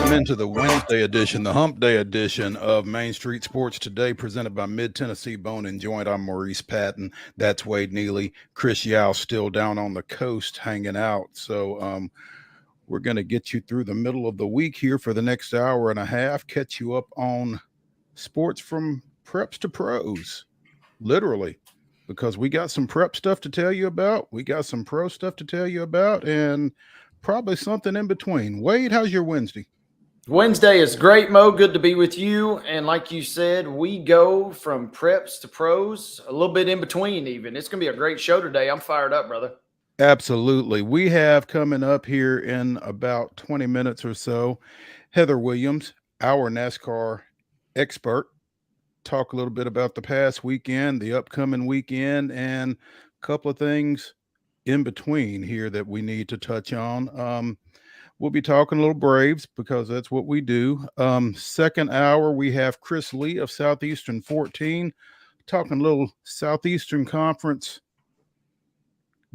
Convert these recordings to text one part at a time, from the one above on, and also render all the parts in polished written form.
Welcome into the Wednesday edition, the Hump Day edition of Main Street Sports Today, presented by Mid Tennessee Bone and Joint. I'm Maurice Patton. That's Wade Neely. Chris Yao still down on the coast hanging out. So we're going to get you through the middle of the week here for the next hour and a half, catch you up on sports from preps to pros, literally, because we got some prep stuff to tell you about. We got some pro stuff to tell you about, and probably something in between. Wade, how's your Wednesday? Wednesday is great, Mo. Good to be with you. And like you said, we go from preps to pros, a little bit in between even. It's going to be a great show today. I'm fired up, brother. Absolutely. We have coming up here in about 20 minutes or so, Heather Williams, our NASCAR expert, talk a little bit about the past weekend, the upcoming weekend, and a couple of things in between here that we need to touch on. We'll be talking a little Braves because that's what we do. Second hour, we have Chris Lee of Southeastern 14 talking a little Southeastern Conference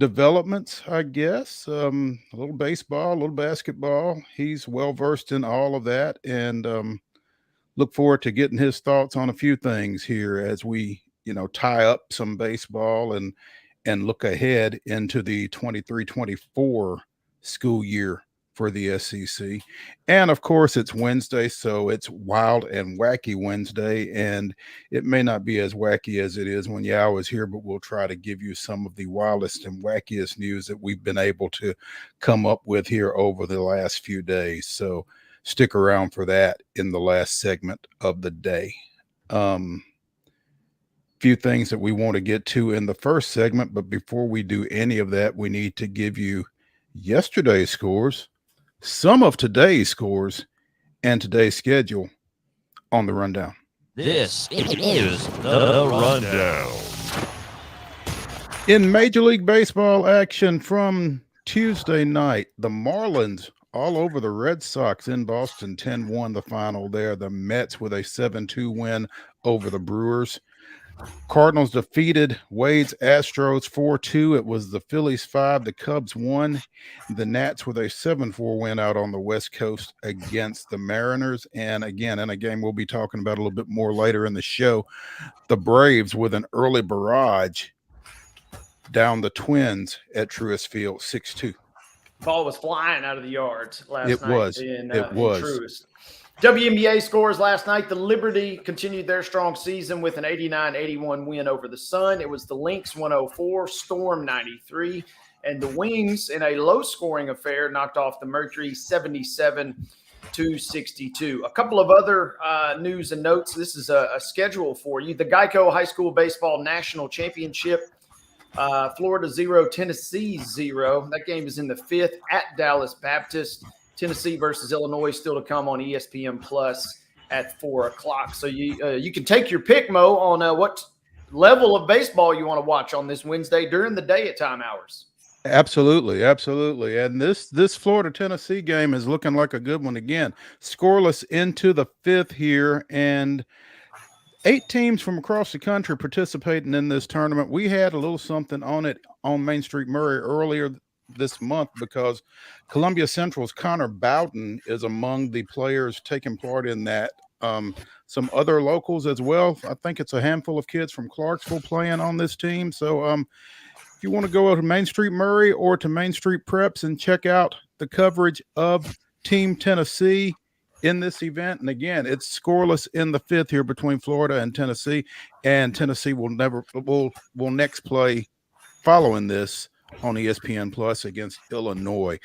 developments, I guess. A little baseball, a little basketball. He's well versed in all of that, and look forward to getting his thoughts on a few things here as we, tie up some baseball and look ahead into the 23-24 school year for the SEC. And of course, it's Wednesday, so it's Wild and Wacky Wednesday, and it may not be as wacky as it is when Yao is here, but we'll try to give you some of the wildest and wackiest news that we've been able to come up with here over the last few days. So stick around for that in the last segment of the day. Few things that we want to get to in the first segment, but before we do any of that, we need to give you yesterday's scores, some of today's scores, and today's schedule on the rundown. This is the rundown. In Major League Baseball action from Tuesday night, the Marlins all over the Red Sox in Boston, 10-1 the final there. The Mets with a 7-2 win over the Brewers. Cardinals defeated Wade's Astros 4-2. It was the Phillies 5, the Cubs 1. The Nats with a 7-4 win out on the West Coast against the Mariners. And again, in a game we'll be talking about a little bit more later in the show, the Braves with an early barrage down the Twins at Truist Field, 6-2. Ball was flying out of the yards last night. It was. In Truist. WNBA scores last night. The Liberty continued their strong season with an 89-81 win over the Sun. It was the Lynx 104, Storm 93, and the Wings in a low-scoring affair knocked off the Mercury 77-62. A couple of other news and notes. This is a schedule for you. The Geico High School Baseball National Championship, Florida 0, Tennessee 0. That game is in the 5th at Dallas Baptist. Tennessee versus Illinois still to come on ESPN Plus at 4 o'clock. So you can take your pick, Mo, on what level of baseball you want to watch on this Wednesday during the day at time hours. Absolutely. And this Florida-Tennessee game is looking like a good one again. Scoreless into the 5th here, and 8 teams from across the country participating in this tournament. We had a little something on it on Main Street Murray earlier this month because Columbia Central's Connor Bowden is among the players taking part in that. Some other locals as well. I think it's a handful of kids from Clarksville playing on this team. So if you want to go to Main Street Murray or to Main Street Preps and check out the coverage of Team Tennessee in this event, and again, it's scoreless in the 5th here between Florida and Tennessee will next play following this on ESPN Plus against Illinois.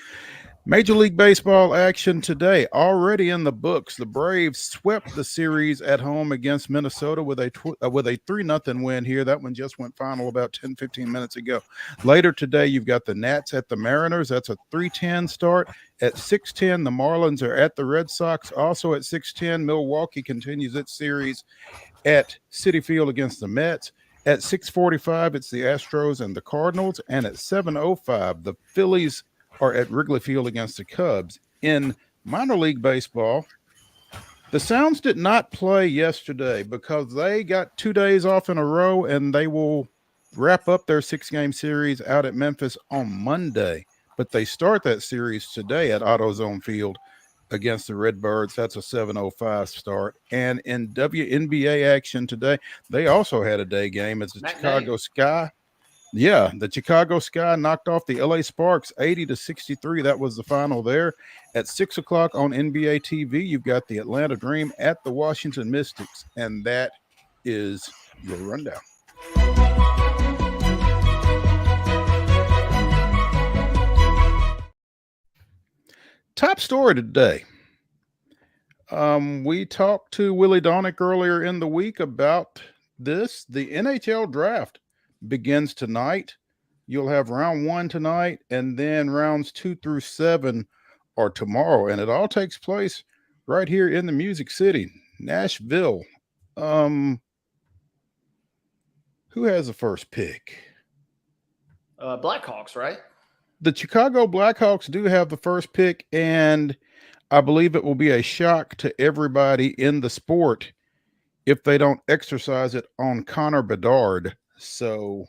Major League Baseball action today already in the books. The Braves swept the series at home against Minnesota with a 3-0 win here. That one just went final about 10-15 minutes ago. Later today, you've got the Nats at the Mariners. That's a 3:10 start. At 6:10, the Marlins are at the Red Sox. Also at 6:10, Milwaukee continues its series at Citi Field against the Mets. At 6:45, it's the Astros and the Cardinals. And at 7:05, the Phillies are at Wrigley Field against the Cubs. In minor league baseball, the Sounds did not play yesterday because they got 2 days off in a row, and they will wrap up their 6-game series out at Memphis on Monday. But they start that series today at AutoZone Field against the Redbirds. That's a 7:05 start. And in WNBA action today, they also had a day game. It's the Chicago Sky. Yeah, the Chicago Sky knocked off the LA Sparks 80-63. That was the final there. At 6 o'clock on NBA TV, you've got the Atlanta Dream at the Washington Mystics. And that is your rundown. Top story today. We talked to Willie Donick earlier in the week about this. The NHL draft begins tonight. You'll have round 1 tonight, and then rounds 2 through 7 are tomorrow. And it all takes place right here in the Music City, Nashville. Who has the first pick? Blackhawks, right? The Chicago Blackhawks do have the first pick, and I believe it will be a shock to everybody in the sport if they don't exercise it on Connor Bedard. So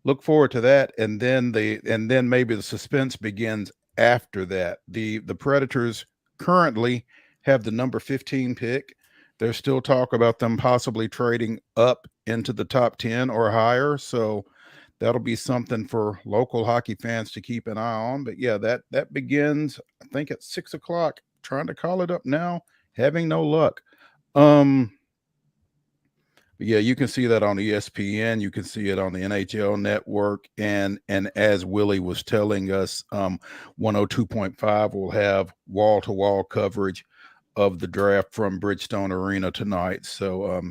look forward to that, and then maybe the suspense begins after that. The Predators currently have the number 15 pick. There's still talk about them possibly trading up into the top 10 or higher. So that'll be something for local hockey fans to keep an eye on. But yeah, that begins, I think, at 6 o'clock. Trying to call it up now, having no luck. But yeah, you can see that on ESPN. You can see it on the NHL Network. And as Willie was telling us, 102.5 will have wall-to-wall coverage of the draft from Bridgestone Arena tonight. So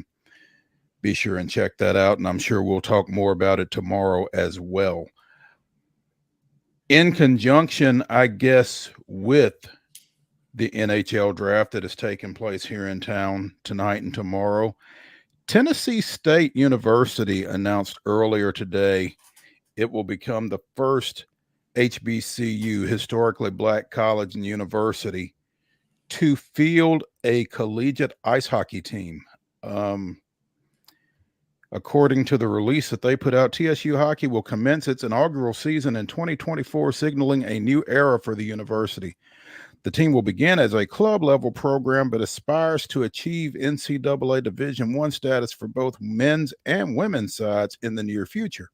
be sure and check that out. And I'm sure we'll talk more about it tomorrow as well. In conjunction, I guess, with the NHL draft that is taking place here in town tonight and tomorrow, Tennessee State University announced earlier today it will become the first HBCU, historically black college and university, to field a collegiate ice hockey team. According to the release that they put out, TSU hockey will commence its inaugural season in 2024, signaling a new era for the university. The team will begin as a club-level program, but aspires to achieve NCAA Division I status for both men's and women's sides in the near future.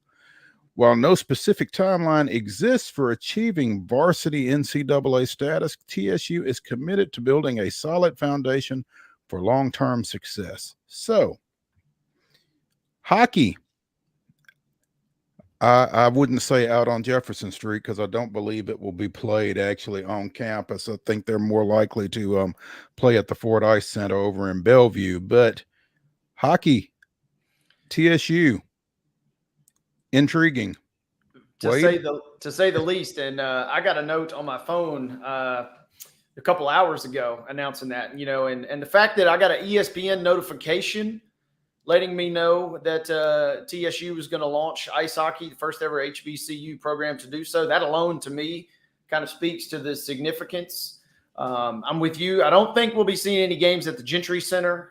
While no specific timeline exists for achieving varsity NCAA status, TSU is committed to building a solid foundation for long-term success. So, hockey, I wouldn't say out on Jefferson Street because I don't believe it will be played actually on campus. I think they're more likely to play at the Ford Ice Center over in Bellevue. But hockey, TSU, intriguing. To say the least. And I got a note on my phone a couple hours ago announcing that, and the fact that I got an ESPN notification letting me know that TSU was going to launch ice hockey, the first ever HBCU program to do so. That alone, to me, kind of speaks to the significance. I'm with you. I don't think we'll be seeing any games at the Gentry Center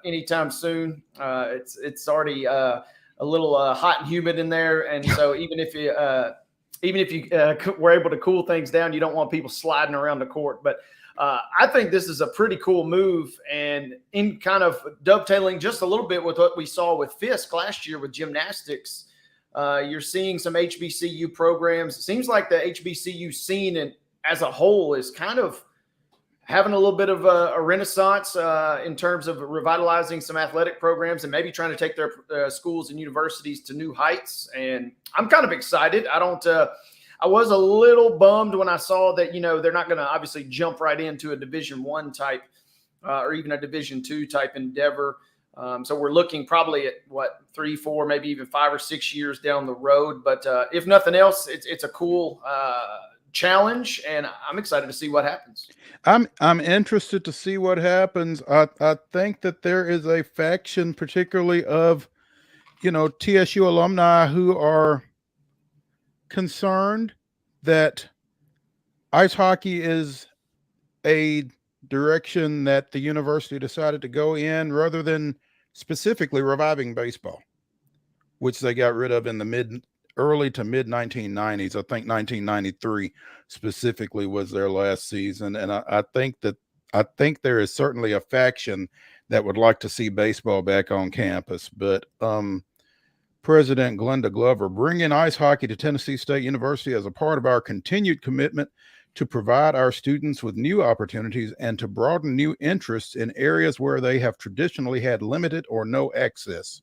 anytime soon. It's already a little hot and humid in there, and so even if you were able to cool things down, you don't want people sliding around the court. But I think this is a pretty cool move, and in kind of dovetailing just a little bit with what we saw with Fisk last year with gymnastics, you're seeing some HBCU programs. It seems like the HBCU scene as a whole is kind of having a little bit of a renaissance in terms of revitalizing some athletic programs and maybe trying to take their schools and universities to new heights. And I'm kind of excited. I was a little bummed when I saw that, they're not going to obviously jump right into a Division I type or even a Division II type endeavor. So we're looking probably at 3, 4, maybe even 5 or 6 years down the road. But if nothing else, it's a cool challenge, and I'm excited to see what happens. I'm interested to see what happens. I think that there is a faction, particularly of, TSU alumni who are concerned that ice hockey is a direction that the university decided to go in rather than specifically reviving baseball, which they got rid of in the mid early to mid 1990s. I think 1993 specifically was their last season, and I think there is certainly a faction that would like to see baseball back on campus. But President Glenda Glover, bringing ice hockey to Tennessee State University as a part of our continued commitment to provide our students with new opportunities and to broaden new interests in areas where they have traditionally had limited or no access.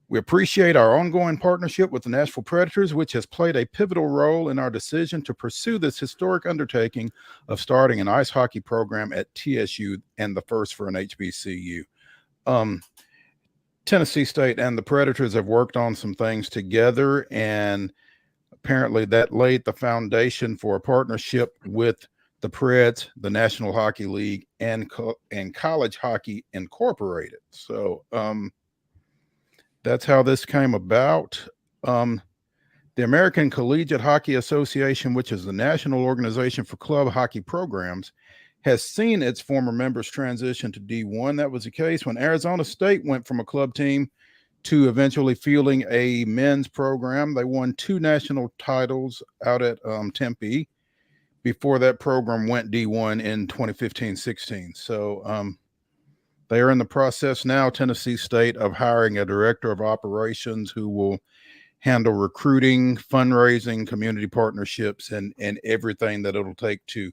We appreciate our ongoing partnership with the Nashville Predators, which has played a pivotal role in our decision to pursue this historic undertaking of starting an ice hockey program at TSU and the first for an HBCU. Tennessee State and the Predators have worked on some things together, and apparently that laid the foundation for a partnership with the Preds, the National Hockey League, and College Hockey Incorporated. So that's how this came about. The American Collegiate Hockey Association, which is the national organization for club hockey programs, has seen its former members transition to D1. That was the case when Arizona State went from a club team to eventually fielding a men's program. They won 2 national titles out at Tempe before that program went D1 in 2015-16. So they are in the process now, Tennessee State, of hiring a director of operations who will handle recruiting, fundraising, community partnerships, and everything that it'll take to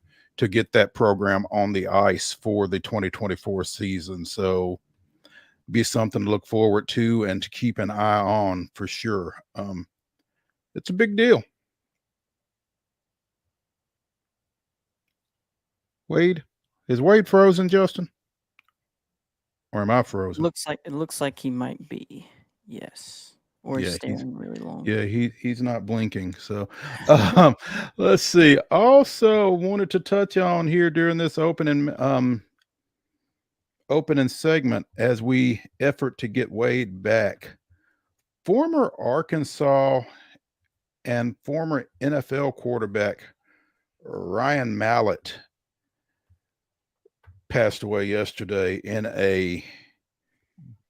get that program on the ice for the 2024 season. So be something to look forward to and to keep an eye on for sure. It's a big deal. Wade, is Wade frozen, Justin? Or am I frozen? It looks like he might be. Yes. Or he's staring really long. Yeah, he's not blinking. So let's see. Also wanted to touch on here during this opening segment as we effort to get Wade back. Former Arkansas and former NFL quarterback Ryan Mallett passed away yesterday in a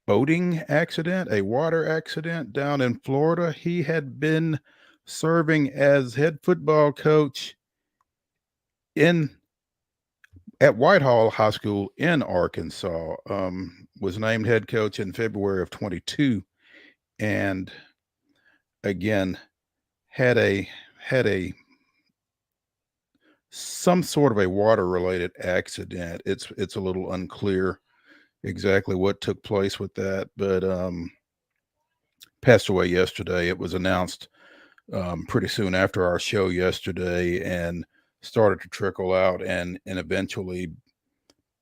boating accident, a water accident down in Florida. He had been serving as head football coach at Whitehall High School in Arkansas. Was named head coach in February of 22, and again had a some sort of a water related accident. It's a little unclear exactly what took place with that, but passed away yesterday. It was announced pretty soon after our show yesterday and started to trickle out and eventually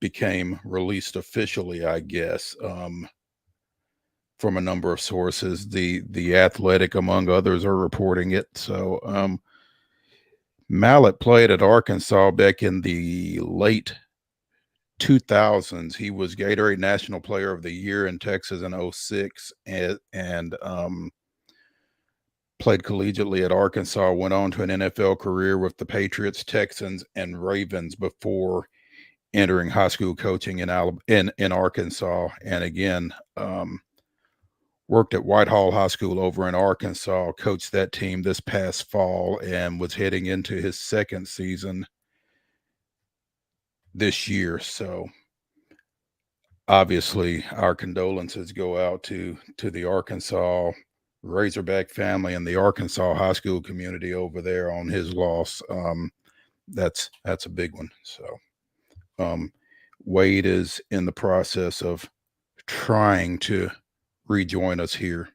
became released officially, I guess, from a number of sources. The Athletic, among others, are reporting it. So Mallett played at Arkansas back in the late 2000s. He was Gatorade National Player of the Year in Texas in 06 and played collegiately at Arkansas, went on to an NFL career with the Patriots, Texans, and Ravens before entering high school coaching in Arkansas. And again, worked at Whitehall High School over in Arkansas, coached that team this past fall, and was heading into his second season this year. So obviously our condolences go out to the Arkansas Razorback family and the Arkansas high school community over there on his loss. That's a big one. So Wade is in the process of trying to rejoin us here.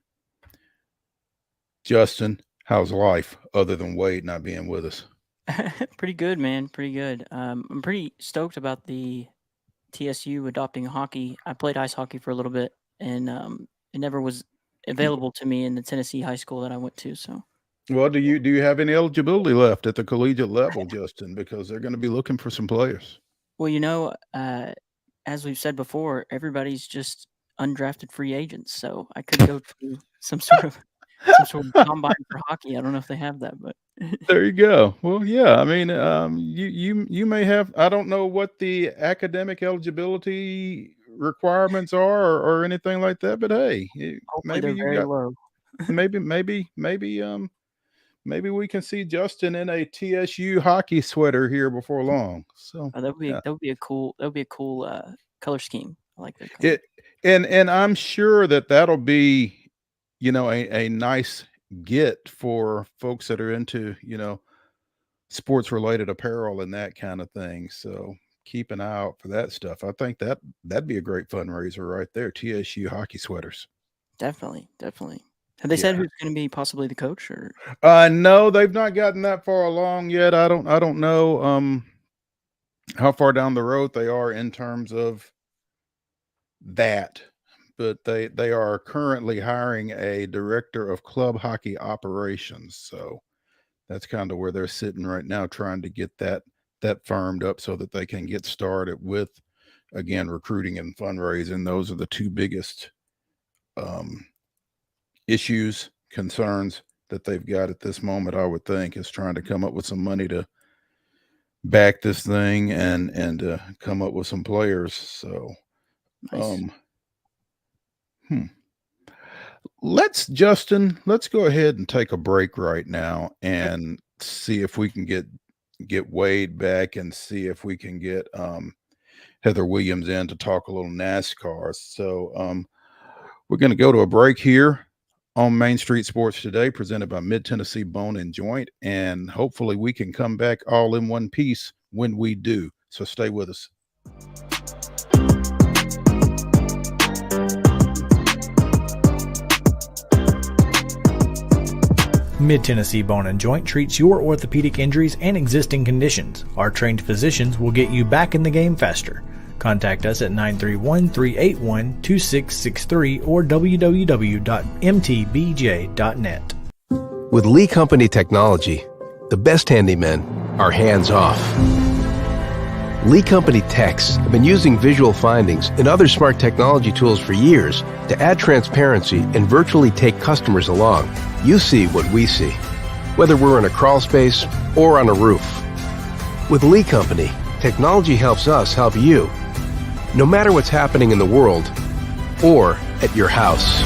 Justin, how's life other than Wade not being with us? Pretty good, man. Pretty good. I'm pretty stoked about the TSU adopting hockey. I played ice hockey for a little bit, and it never was available to me in the Tennessee high school that I went to. So, well, do you have any eligibility left at the collegiate level, Justin? Because they're going to be looking for some players. Well, as we've said before, everybody's just undrafted free agents. So I could go to some sort of combine for hockey. I don't know if they have that, but there you go. Well, yeah. I mean, you may have. I don't know what the academic eligibility requirements are or anything like that, but hey, hopefully they're very low. maybe we can see Justin in a TSU hockey sweater here before long. So that would be a cool color scheme. I like that. It and I'm sure that'll be, a nice get for folks that are into, sports related apparel and that kind of thing. So keep an eye out for that stuff. I think that'd be a great fundraiser right there. TSU hockey sweaters. Definitely. Have they said who's going to be possibly the coach, or? No, they've not gotten that far along yet. I don't know how far down the road they are in terms of that, but they are currently hiring a director of club hockey operations. So that's kind of where they're sitting right now, trying to get that firmed up so that they can get started with, again, recruiting and fundraising. Those are the two biggest issues, concerns that they've got at this moment, I would think, is trying to come up with some money to back this thing and come up with some players. So Nice. Let's go ahead and take a break right now and see if we can get Wade back and see if we can get Heather Williams in to talk a little NASCAR. So we're going to go to a break here on Main Street Sports Today, presented by Mid Tennessee Bone and Joint, and hopefully we can come back all in one piece when we do. So stay with us. Mid Tennessee Bone and Joint treats your orthopedic injuries and existing conditions. Our trained physicians will get you back in the game faster. Contact us at 931-381-2663 or www.mtbj.net. With Lee Company technology, the best handymen are hands-off. Lee Company techs have been using visual findings and other smart technology tools for years to add transparency and virtually take customers along. You see what we see, whether we're in a crawl space or on a roof. With Lee Company, technology helps us help you, no matter what's happening in the world or at your house.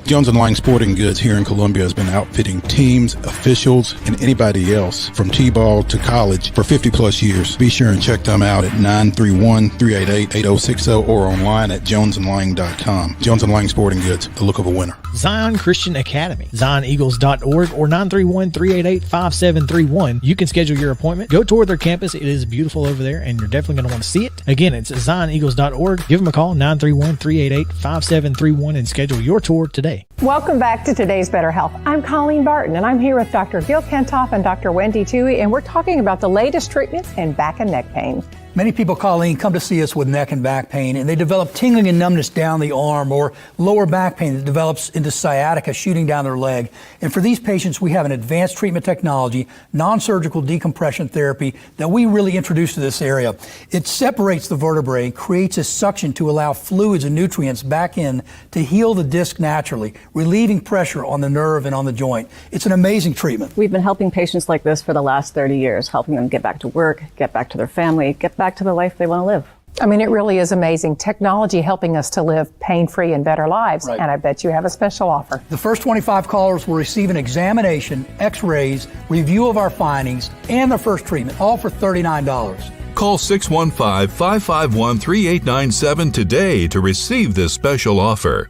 Jones & Lang Sporting Goods here in Columbia has been outfitting teams, officials, and anybody else from T-ball to college for 50 plus years. Be sure and check them out at 931-388-8060 or online at jonesandlang.com. Jones & Lang Sporting Goods, the look of a winner. Zion Christian Academy, zioneagles.org or 931-388-5731. You can schedule your appointment. Go tour their campus. It is beautiful over there, and you're definitely going to want to see it. Again, it's zioneagles.org. Give them a call, 931-388-5731, and schedule your tour today. Welcome back to Today's Better Health. I'm Colleen Barton, and I'm here with Dr. Gil Kentoff and Dr. Wendy Toohey, and we're talking about the latest treatments in back and neck pain. Many people, Colleen, come to see us with neck and back pain, and they develop tingling and numbness down the arm or lower back pain that develops into sciatica shooting down their leg. And for these patients, we have an advanced treatment technology, non-surgical decompression therapy that we really introduced to this area. It separates the vertebrae, creates a suction to allow fluids and nutrients back in to heal the disc naturally, relieving pressure on the nerve and on the joint. It's an amazing treatment. We've been helping patients like this for the last 30 years, helping them get back to work, get back to their family, get back to the life they want to live. I mean, it really is amazing. Technology helping us to live pain-free and better lives. Right. And I bet you have a special offer. The first 25 callers will receive an examination, x-rays, review of our findings, and their first treatment, all for $39. Call 615-551-3897 today to receive this special offer.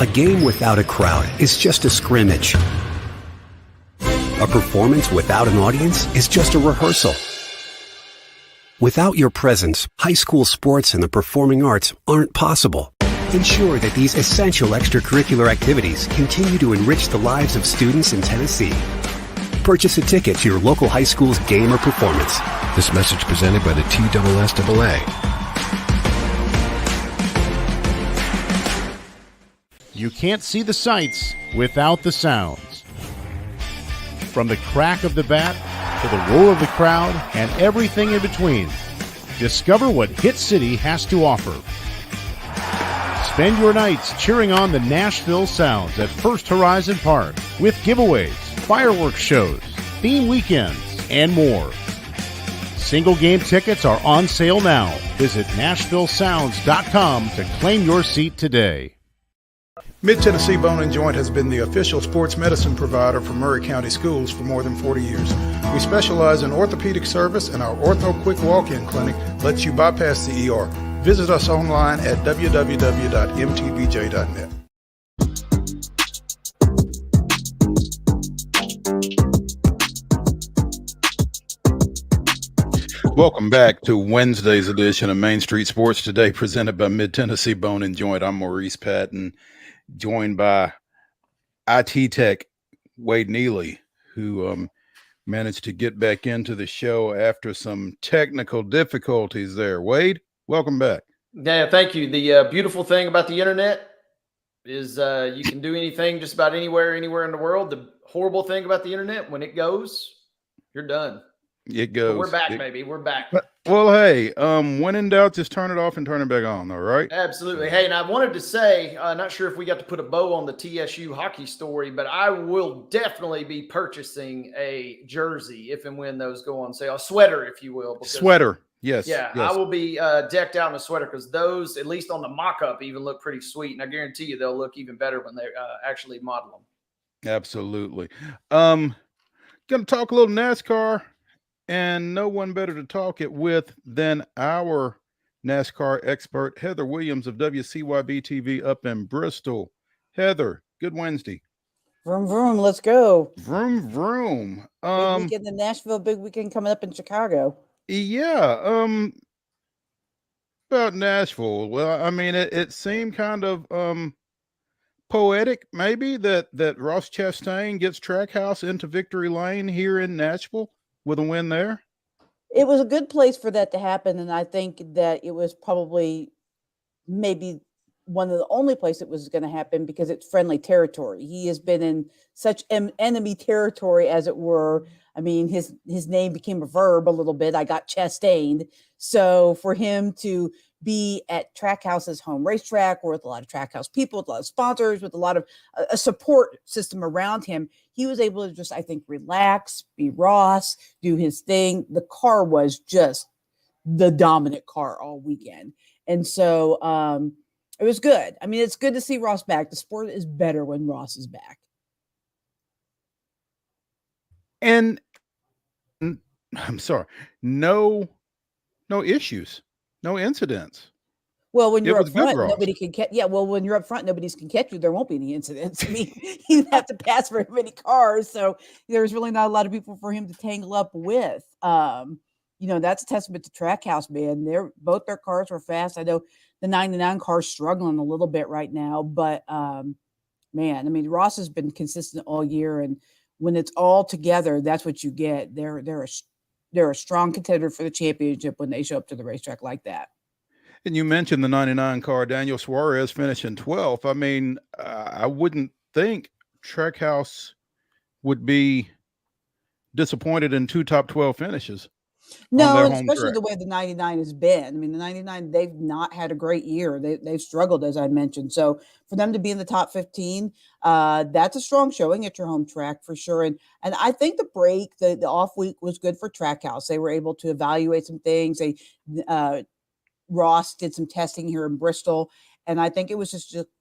A game without a crowd is just a scrimmage. A performance without an audience is just a rehearsal. Without your presence, high school sports and the performing arts aren't possible. Ensure that these essential extracurricular activities continue to enrich the lives of students in Tennessee. Purchase a ticket to your local high school's game or performance. This message presented by the TSSAA. You can't see the sights without the sounds. From the crack of the bat to the roar of the crowd and everything in between, discover what Hit City has to offer. Spend your nights cheering on the Nashville Sounds at First Horizon Park with giveaways, fireworks shows, theme weekends, and more. Single game tickets are on sale now. Visit NashvilleSounds.com to claim your seat today. Mid-Tennessee Bone and Joint has been the official sports medicine provider for Murray County Schools for more than 40 years. We specialize in orthopedic service, and our Ortho Quick Walk-In Clinic lets you bypass the ER. Visit us online at www.mtbj.net. Welcome back to Wednesday's edition of Main Street Sports Today, presented by Mid-Tennessee Bone and Joint. I'm Maurice Patton, joined by IT Tech Wade Neely, who managed to get back into the show after some technical difficulties there. Wade, welcome back. Yeah, thank you. The beautiful thing about the internet is you can do anything just about anywhere in the world. The horrible thing about the internet, when it goes, you're done. It goes. But we're back, baby. We're back. Well, hey, when in doubt, just turn it off and turn it back on, all right? Absolutely. Hey, and I wanted to say, not sure if we got to put a bow on the TSU hockey story, but I will definitely be purchasing a jersey if and when those go on sale. A sweater, if you will. Sweater. Yes. Yeah, yes. I will be decked out in a sweater because those, at least on the mock-up, even look pretty sweet. And I guarantee you they'll look even better when they actually model them. Absolutely. Going to talk a little NASCAR. And no one better to talk it with than our NASCAR expert, Heather Williams of WCYB TV up in Bristol. Heather, good Wednesday. Vroom, vroom, let's go. Vroom, vroom. Big weekend in Nashville, big weekend coming up in Chicago. Yeah. About Nashville. Well, I mean, it seemed kind of poetic, maybe, that Ross Chastain gets Trackhouse into victory lane here in Nashville with a win there. It was a good place for that to happen, and I think that it was probably maybe one of the only places it was going to happen because it's friendly territory. He has been in such enemy territory, as it were. I mean, his name became a verb a little bit. I got Chastained. So for him to be at Trackhouse's home racetrack, or with a lot of Trackhouse people, with a lot of sponsors, with a lot of a support system around him, he was able to just, I think, relax, be Ross, do his thing. The car was just the dominant car all weekend. And so it was good. I mean, it's good to see Ross back. The sport is better when Ross is back. And I'm sorry, no issues, no incidents. Well, when you're up front, nobody can catch. Yeah, well, when you're up front, nobody can catch you. There won't be any incidents. I mean, you have to pass very many cars, so there's really not a lot of people for him to tangle up with. That's a testament to Trackhouse, man. Both their cars were fast. I know the 99 car's struggling a little bit right now, but man, I mean, Ross has been consistent all year, and when it's all together, that's what you get. They're a strong contender for the championship when they show up to the racetrack like that. And you mentioned the 99 car, Daniel Suarez finishing 12th. I mean, I wouldn't think Trackhouse would be disappointed in two top 12 finishes. No, especially the way the 99 has been. I mean, the 99, they've not had a great year. They've struggled, as I mentioned. So for them to be in the top 15, that's a strong showing at your home track for sure. And I think the break, the off week was good for Trackhouse. They were able to evaluate some things. Ross did some testing here in Bristol. And I think it was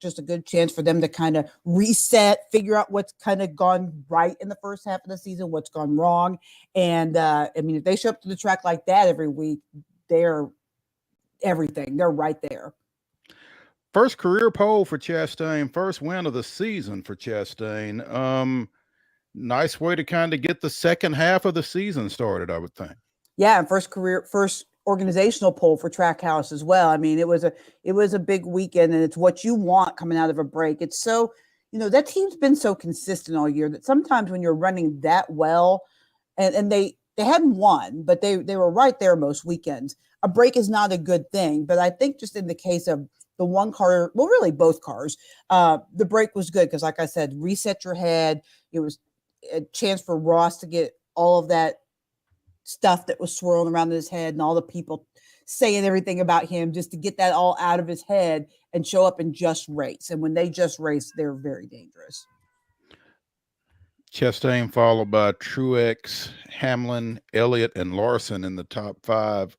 just a good chance for them to kind of reset, figure out what's kind of gone right in the first half of the season, what's gone wrong. And I mean, if they show up to the track like that every week, they're everything. They're right there. First career pole for Chastain, first win of the season for Chastain. Nice way to kind of get the second half of the season started, I would think. Yeah, and first organizational pole for Trackhouse as well. I mean, it was a big weekend, and it's what you want coming out of a break. It's so, that team's been so consistent all year that sometimes when you're running that well, and they hadn't won, but they were right there most weekends. A break is not a good thing, but I think just in the case of the one car, well, really both cars, the break was good because, like I said, reset your head. It was a chance for Ross to get all of that stuff that was swirling around in his head and all the people saying everything about him, just to get that all out of his head and show up and just race. And when they just race, they're very dangerous. Chastain followed by Truex, Hamlin, Elliott, and Larson in the top 5.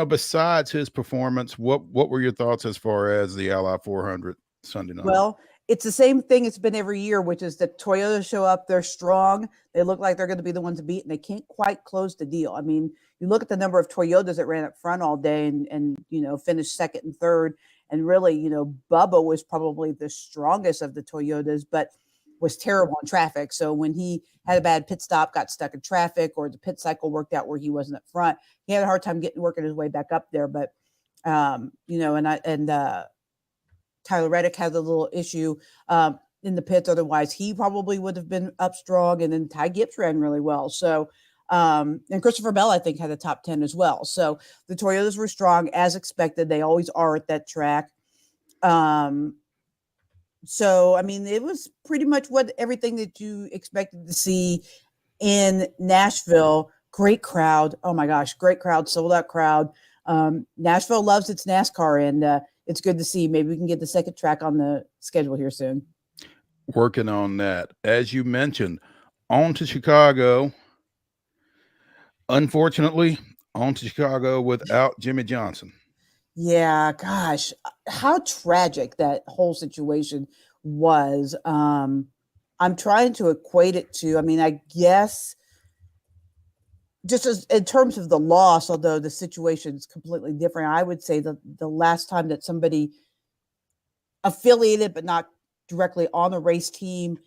Besides his performance, what were your thoughts as far as the Ally 400 Sunday night? Well, it's the same thing it's been every year, which is that Toyota show up, they're strong, they look like they're going to be the ones to beat, and they can't quite close the deal. I mean, you look at the number of Toyotas that ran up front all day and finished second and third, and really, Bubba was probably the strongest of the Toyotas, but was terrible in traffic. So when he had a bad pit stop, got stuck in traffic, or the pit cycle worked out where he wasn't up front, he had a hard time working his way back up there. But Tyler Reddick had a little issue in the pits. Otherwise, he probably would have been up strong. And then Ty Gibbs ran really well. So, and Christopher Bell, I think, had a top 10 as well. So the Toyotas were strong as expected. They always are at that track. So, I mean, it was pretty much everything that you expected to see in Nashville. Great crowd. Oh my gosh, great crowd, sold out crowd. Nashville loves its NASCAR, and it's good to see. Maybe we can get the second track on the schedule here soon. Working on that. As you mentioned, on to Chicago. Unfortunately, on to Chicago without Jimmy Johnson. Yeah, gosh, how tragic that whole situation was. I'm trying to equate it to, I mean, I guess just as in terms of the loss, although the situation is completely different, I would say the last time that somebody affiliated but not directly on the race team,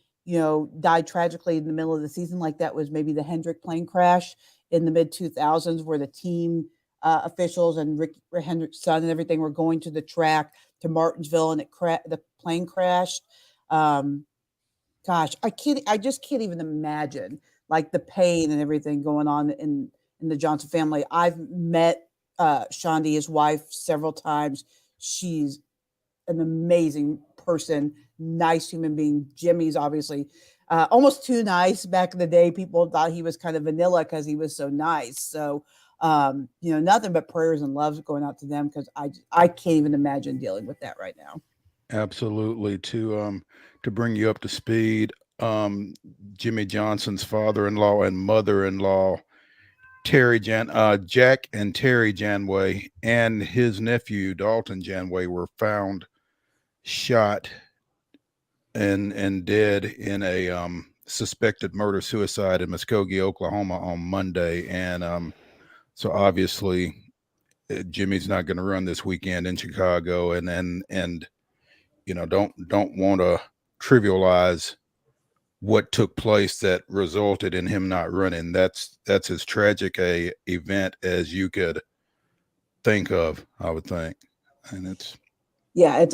died tragically in the middle of the season like that was maybe the Hendrick plane crash in the mid 2000s, where the team officials and Rick Hendrick's son and everything were going to the track to Martinsville, and the plane crashed. Gosh, I just can't even imagine like the pain and everything going on in the Johnson family. I've met Shondi, his wife, several times. She's an amazing person, nice human being. Jimmy's obviously almost too nice. Back in the day, people thought he was kind of vanilla because he was so nice. So, nothing but prayers and love going out to them, because I can't even imagine dealing with that right now. Absolutely. To bring you up to speed, Jimmy Johnson's father-in-law and mother-in-law, Jack and Terry Janway, and his nephew Dalton Janway were found shot and dead in a suspected murder-suicide in Muskogee, Oklahoma on Monday. And so obviously Jimmy's not going to run this weekend in Chicago, and don't want to trivialize what took place that resulted in him not running. That's as tragic a event as you could think of, I would think. And it's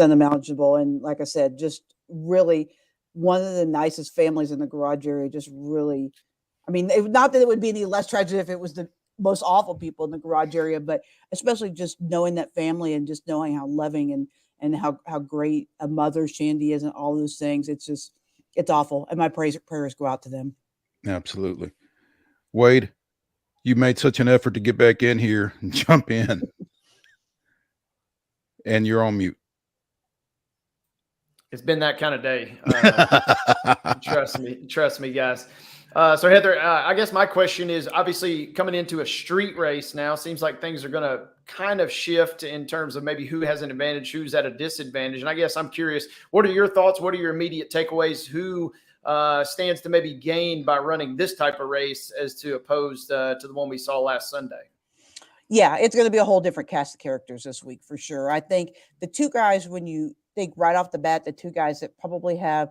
unimaginable. And like I said, just really one of the nicest families in the garage area. Just really, I mean, not that it would be any less tragic if it was the most awful people in the garage area, but especially just knowing that family and just knowing how loving and how great a mother Shandy is and all those things. It's awful. And my prayers go out to them. Absolutely. Wade, you made such an effort to get back in here and jump in. And you're on mute. It's been that kind of day. Trust me, guys. So Heather, I guess my question is, obviously coming into a street race now, seems like things are going to kind of shift in terms of maybe who has an advantage, who's at a disadvantage. And I guess I'm curious, what are your thoughts? What are your immediate takeaways? Who stands to maybe gain by running this type of race as to opposed to the one we saw last Sunday? Yeah, it's going to be a whole different cast of characters this week for sure. I think the two guys, when you think right off the bat, the two guys that probably have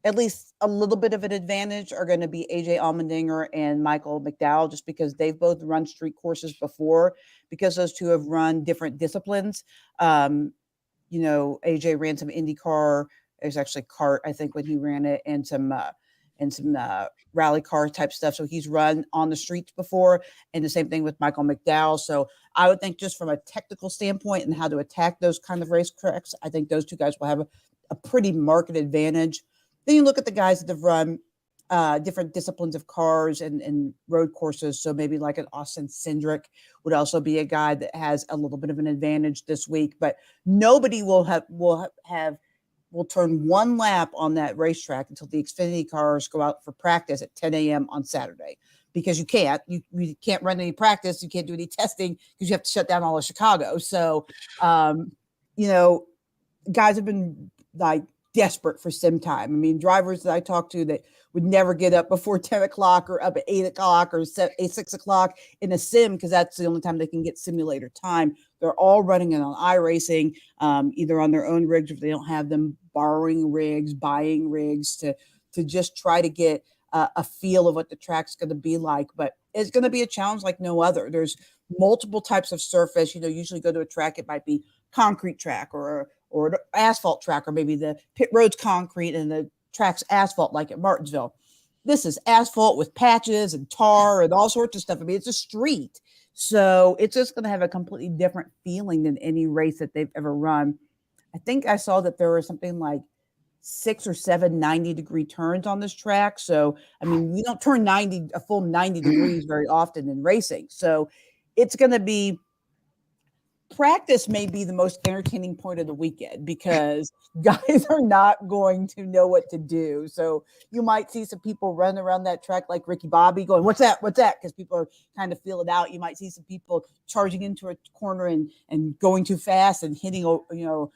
at least a little bit of an advantage are going to be AJ Allmendinger and Michael McDowell, just because they've both run street courses before, because those two have run different disciplines. AJ ran some IndyCar. There's actually kart, I think, when he ran it, and some rally car type stuff. So he's run on the streets before, and the same thing with Michael McDowell. So I would think, just from a technical standpoint and how to attack those kind of racetracks, I think those two guys will have a pretty marked advantage. Then you look at the guys that have run different disciplines of cars and road courses. So maybe like an Austin Cindric would also be a guy that has a little bit of an advantage this week. But nobody will have will turn one lap on that racetrack until the Xfinity cars go out for practice at 10 a.m. on Saturday. Because you can't run any practice, you can't do any testing because you have to shut down all of Chicago. So, guys have been like desperate for sim time. I mean, drivers that I talked to that would never get up before 10 o'clock or up at 8 o'clock or 6 o'clock in a sim because that's the only time they can get simulator time. They're all running it on iRacing, either on their own rigs if they don't have them, borrowing rigs, buying rigs to just try to get a feel of what the track's going to be like. But it's going to be a challenge like no other. There's multiple types of surface. Usually go to a track, it might be concrete track or an asphalt track, or maybe the pit road's concrete and the track's asphalt like at Martinsville. This is asphalt with patches and tar and all sorts of stuff. I mean, it's a street. So it's just going to have a completely different feeling than any race that they've ever run. I think I saw that there was something like 6 or 7 90-degree turns on this track. So, I mean, we don't turn a full 90 degrees very often in racing. So it's going to be, practice may be the most entertaining point of the weekend because guys are not going to know what to do. So you might see some people run around that track like Ricky Bobby going, what's that? Because people are kind of feel it out. You might see some people charging into a corner and going too fast and hitting a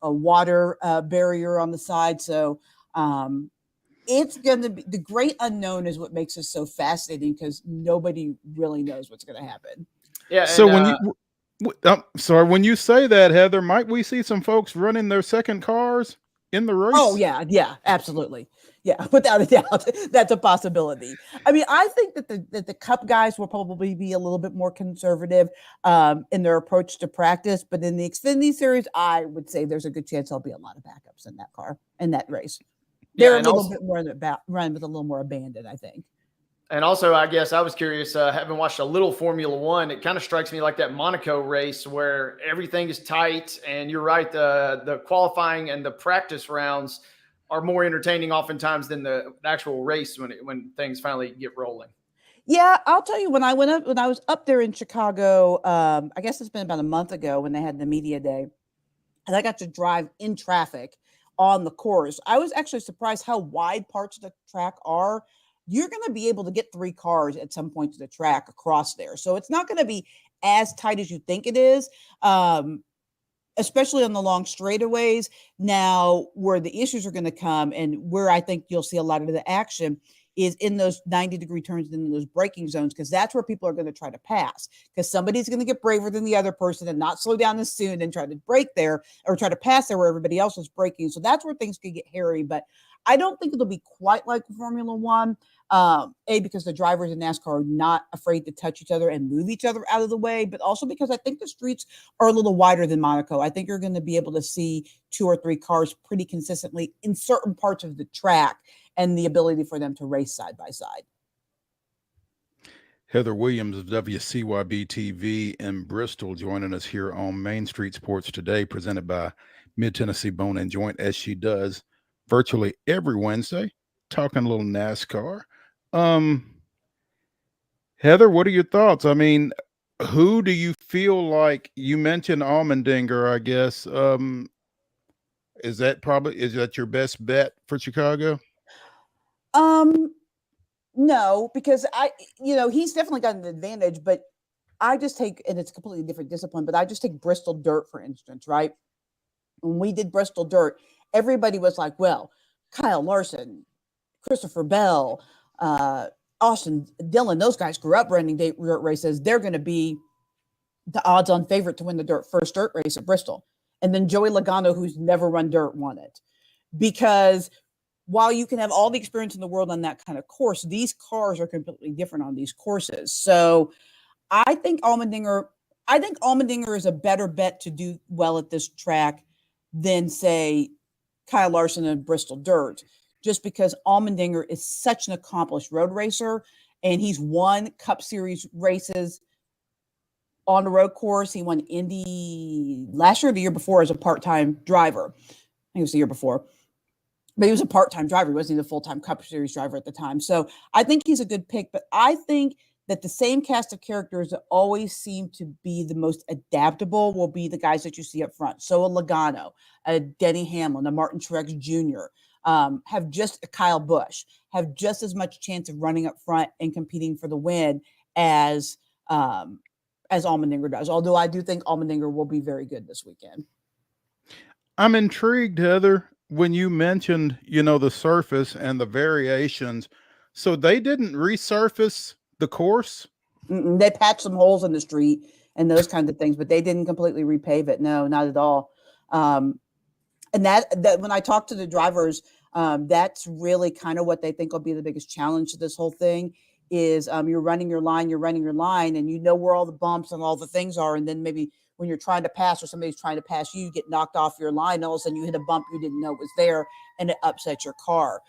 water barrier on the side. So it's going to be, the great unknown is what makes this so fascinating because nobody really knows what's going to happen. Yeah. So when you say that, Heather, might we see some folks running their second cars in the race? Oh yeah, absolutely. Yeah, without a doubt, that's a possibility. I mean, I think that the Cup guys will probably be a little bit more conservative in their approach to practice, but in the Xfinity Series, I would say there's a good chance there'll be a lot of backups in that car in that race. They're a little bit more run with a little more abandon, I think. And also, I guess I was curious, having watched a little Formula One, it kind of strikes me like that Monaco race where everything is tight. And you're right, the qualifying and the practice rounds are more entertaining oftentimes than the actual race when things finally get rolling. Yeah, I'll tell you, when I was up there in Chicago, I guess it's been about a month ago when they had the media day, and I got to drive in traffic on the course. I was actually surprised how wide parts of the track are. You're going to be able to get 3 cars at some point to the track across there. So it's not going to be as tight as you think it is, especially on the long straightaways. Now, where the issues are going to come and where I think you'll see a lot of the action is in those 90-degree turns and in those braking zones, because that's where people are going to try to pass, because somebody's going to get braver than the other person and not slow down as soon and try to brake there or try to pass there where everybody else is braking. So that's where things could get hairy. But I don't think it'll be quite like Formula One. Because the drivers in NASCAR are not afraid to touch each other and move each other out of the way, but also because I think the streets are a little wider than Monaco. I think you're going to be able to see 2 or 3 cars pretty consistently in certain parts of the track and the ability for them to race side by side. Heather Williams of WCYB TV in Bristol joining us here on Main Street Sports Today, presented by Mid-Tennessee Bone and Joint, as she does virtually every Wednesday, talking a little NASCAR. Heather, what are your thoughts? I mean, who do you feel like, you mentioned Allmendinger, I guess. Is that your best bet for Chicago? No, because he's definitely got an advantage, but I just take, and it's a completely different discipline, but I just take Bristol Dirt, for instance, right? When we did Bristol Dirt, everybody was like, well, Kyle Larson, Christopher Bell, Austin Dillon, those guys grew up running dirt races. They're going to be the odds-on favorite to win the first dirt race at Bristol. And then Joey Logano, who's never run dirt, won it. Because while you can have all the experience in the world on that kind of course, these cars are completely different on these courses. So I think Allmendinger is a better bet to do well at this track than, say, Kyle Larson and Bristol Dirt, just because Allmendinger is such an accomplished road racer, and he's won Cup Series races on the road course. He won Indy last year or the year before as a part-time driver. I think it was the year before. But he was a part-time driver. He wasn't even a full-time Cup Series driver at the time. So I think he's a good pick. But I think that the same cast of characters that always seem to be the most adaptable will be the guys that you see up front. So a Logano, a Denny Hamlin, a Martin Truex Jr., have just a Kyle Busch, have just as much chance of running up front and competing for the win as Allmendinger does. Although I do think Allmendinger will be very good this weekend. I'm intrigued, Heather, when you mentioned, the surface and the variations. So they didn't resurface the course? They patched some holes in the street and those kinds of things, but they didn't completely repave it. No, not at all. And that when I talk to the drivers, that's really kind of what they think will be the biggest challenge to this whole thing is you're running your line, and you know where all the bumps and all the things are. And then maybe when you're trying to pass or somebody's trying to pass you, get knocked off your line. All of a sudden you hit a bump you didn't know was there and it upsets your car.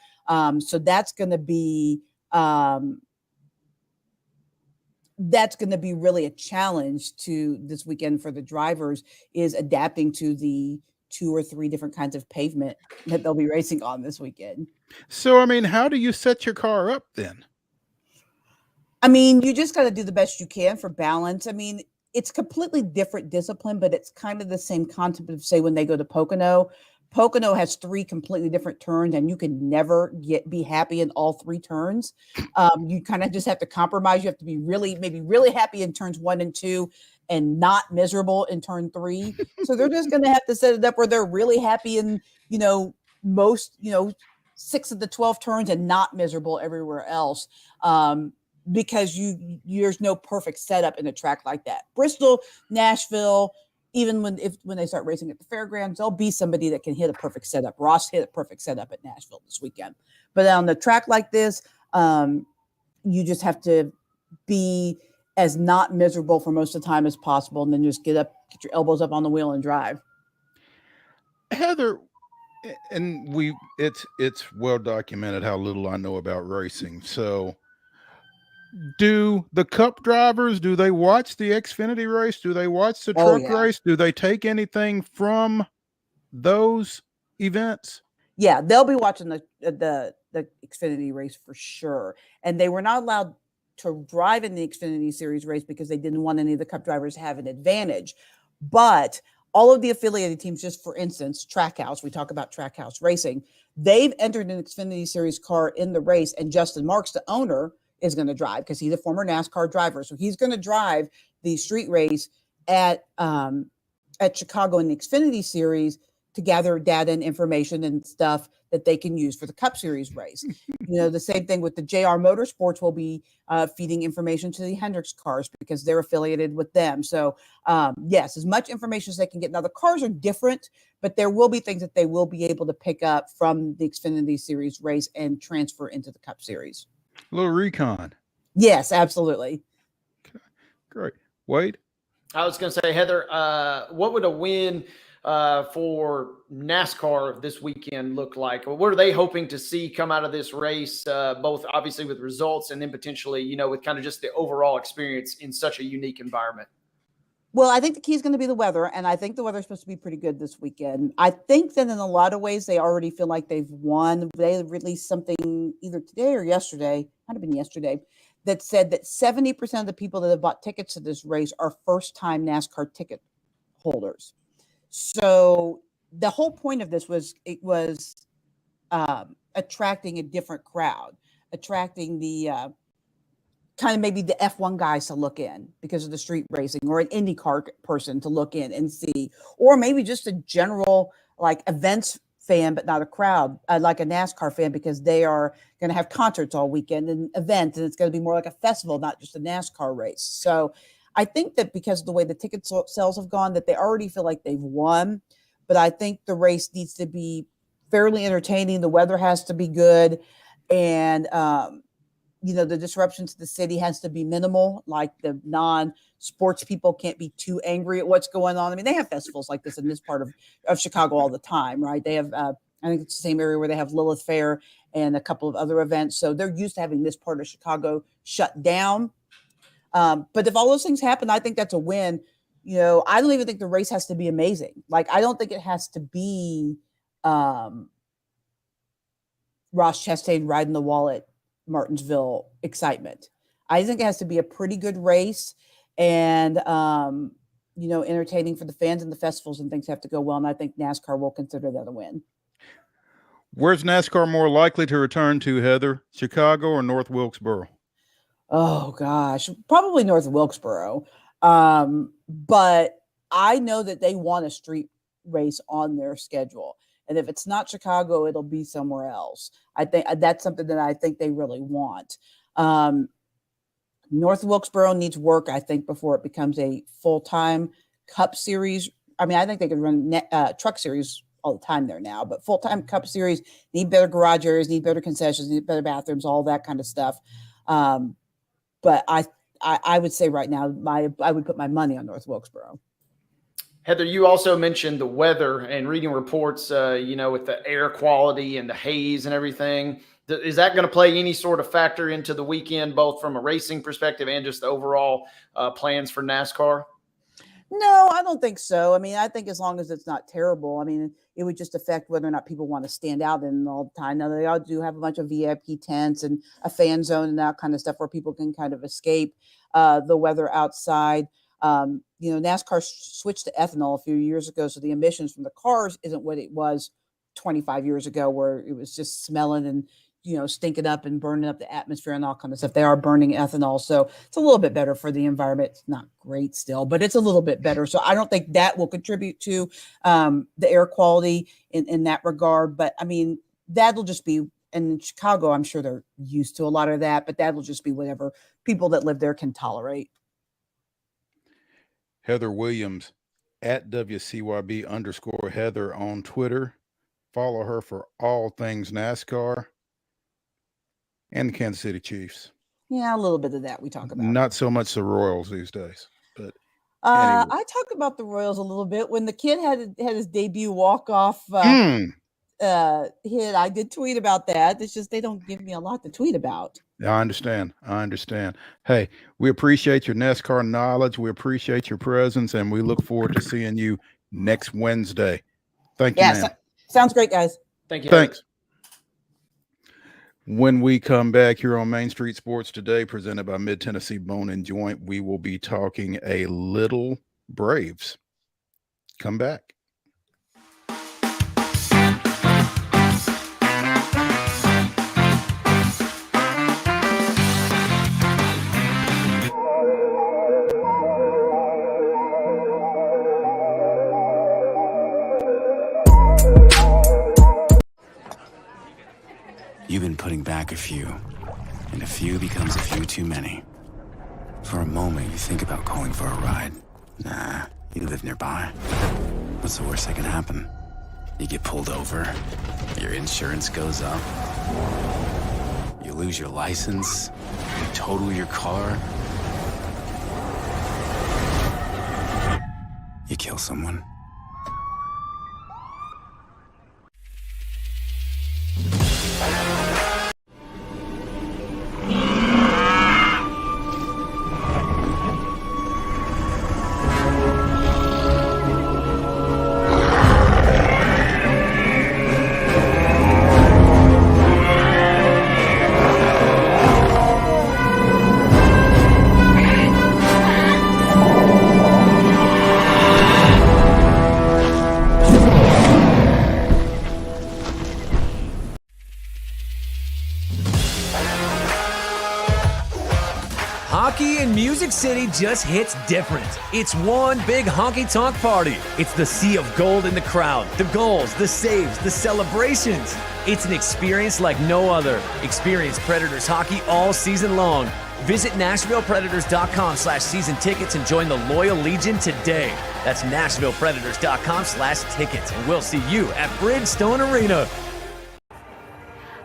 So that's going to be really a challenge to this weekend for the drivers is adapting to the 2 or 3 different kinds of pavement that they'll be racing on this weekend. So, how do you set your car up then? You just got to do the best you can for balance. It's completely different discipline, but it's kind of the same concept of, say, when they go to Pocono. Pocono has 3 completely different turns, and you can never be happy in all 3 turns. You kind of just have to compromise. You have to be really happy in turns 1 and 2 and not miserable in turn 3. So they're just going to have to set it up where they're really happy in, most, 6 of the 12 turns and not miserable everywhere else. Because there's no perfect setup in a track like that. Bristol, Nashville, even when they start racing at the fairgrounds, there'll be somebody that can hit a perfect setup. Ross hit a perfect setup at Nashville this weekend. But on the track like this, you just have to be as not miserable for most of the time as possible, and then just get your elbows up on the wheel and drive. Heather, and it's well documented how little I know about racing. So do the Cup drivers, do they watch the Xfinity race? Do they watch the truck race? Do they take anything from those events? Yeah, they'll be watching the Xfinity race for sure. And they were not allowed to drive in the Xfinity Series race because they didn't want any of the Cup drivers to have an advantage. But all of the affiliated teams, just for instance, Trackhouse, we talk about Trackhouse Racing, they've entered an Xfinity Series car in the race, and Justin Marks, the owner, is going to drive because he's a former NASCAR driver. So he's going to drive the street race at Chicago in the Xfinity Series to gather data and information and stuff that they can use for the Cup Series race. The same thing with the JR Motorsports will be feeding information to the Hendricks cars because they're affiliated with them. So yes, as much information as they can get. Now the cars are different, but there will be things that they will be able to pick up from the Xfinity Series race and transfer into the Cup Series. A little recon. Yes, absolutely. Okay, great. Wade? I was going to say, Heather, what would a win for NASCAR this weekend look like? What are they hoping to see come out of this race, both obviously with results and then potentially, with kind of just the overall experience in such a unique environment? Well, I think the key is going to be the weather, and I think the weather's supposed to be pretty good this weekend. I think that in a lot of ways they already feel like they've won. They released something either today or yesterday, might have been yesterday, that said that 70% of the people that have bought tickets to this race are first-time NASCAR ticket holders. So the whole point of this was attracting a different crowd, attracting the kind of maybe the F1 guys to look in because of the street racing, or an IndyCar person to look in and see, or maybe just a general like events fan, but not a crowd, like a NASCAR fan, because they are going to have concerts all weekend and events, and it's going to be more like a festival, not just a NASCAR race. So I think that because of the way the ticket sales have gone, that they already feel like they've won, but I think the race needs to be fairly entertaining. The weather has to be good, and the disruption to the city has to be minimal. Like the non-sports people can't be too angry at what's going on. They have festivals like this in this part of Chicago all the time, right? They have, I think it's the same area where they have Lilith Fair and a couple of other events. So they're used to having this part of Chicago shut down. But if all those things happen, I think that's a win. I don't even think the race has to be amazing. Like, I don't think it has to be Ross Chastain riding the wall at Martinsville excitement. I think it has to be a pretty good race, and entertaining for the fans, and the festivals and things have to go well. And I think NASCAR will consider that a win. Where's NASCAR more likely to return to, Heather? Chicago or North Wilkesboro? Oh gosh, probably North Wilkesboro. But I know that they want a street race on their schedule. And if it's not Chicago, it'll be somewhere else. I think that's something that I think they really want. North Wilkesboro needs work, I think, before it becomes a full-time Cup Series. I mean, I think they could run truck series all the time there now, but full-time Cup Series need better garage areas, need better concessions, need better bathrooms, all that kind of stuff. But I would say right now, I would put my money on North Wilkesboro. Heather, you also mentioned the weather and reading reports, with the air quality and the haze and everything. Is that going to play any sort of factor into the weekend, both from a racing perspective and just the overall plans for NASCAR? No, I don't think so. I mean, I think as long as it's not terrible, I mean, it would just affect whether or not people want to stand out in all the time. Now, they all do have a bunch of VIP tents and a fan zone and that kind of stuff where people can kind of escape the weather outside. NASCAR switched to ethanol a few years ago, so the emissions from the cars isn't what it was 25 years ago, where it was just smelling and stinking up and burning up the atmosphere and all kind of stuff. They are burning ethanol, so it's a little bit better for the environment. It's not great still, but it's a little bit better. So I don't think that will contribute to the air quality in that regard. But I mean, that'll just be, and in Chicago, I'm sure they're used to a lot of that, but that'll just be whatever people that live there can tolerate. Heather Williams at WCYB_Heather on Twitter. Follow her for all things NASCAR and the Kansas City Chiefs. Yeah, a little bit of that we talk about. Not so much the Royals these days, but anyway. I talk about the Royals a little bit. When the kid had his debut walk-off hit, I did tweet about that. It's just they don't give me a lot to tweet about. I understand. Hey, we appreciate your NASCAR knowledge. We appreciate your presence, and we look forward to seeing you next Wednesday. Thank you, ma'am. Sounds great, guys. Thank you. Thanks. When we come back here on Main Street Sports Today, presented by Mid-Tennessee Bone and Joint, we will be talking a little Braves. Come back. You've been putting back a few, and a few becomes a few too many. For a moment, you think about calling for a ride. Nah, you live nearby. What's the worst that can happen? You get pulled over, your insurance goes up, you lose your license, you total your car, you kill someone. City just hits different. It's one big honky-tonk party. It's the sea of gold in the crowd, the goals, the saves, the celebrations. It's an experience like no other. Experience Predators hockey all season long. Visit NashvillePredators.com/season tickets and join the Loyal Legion today. That's NashvillePredators.com/tickets, and we'll see you at Bridgestone Arena.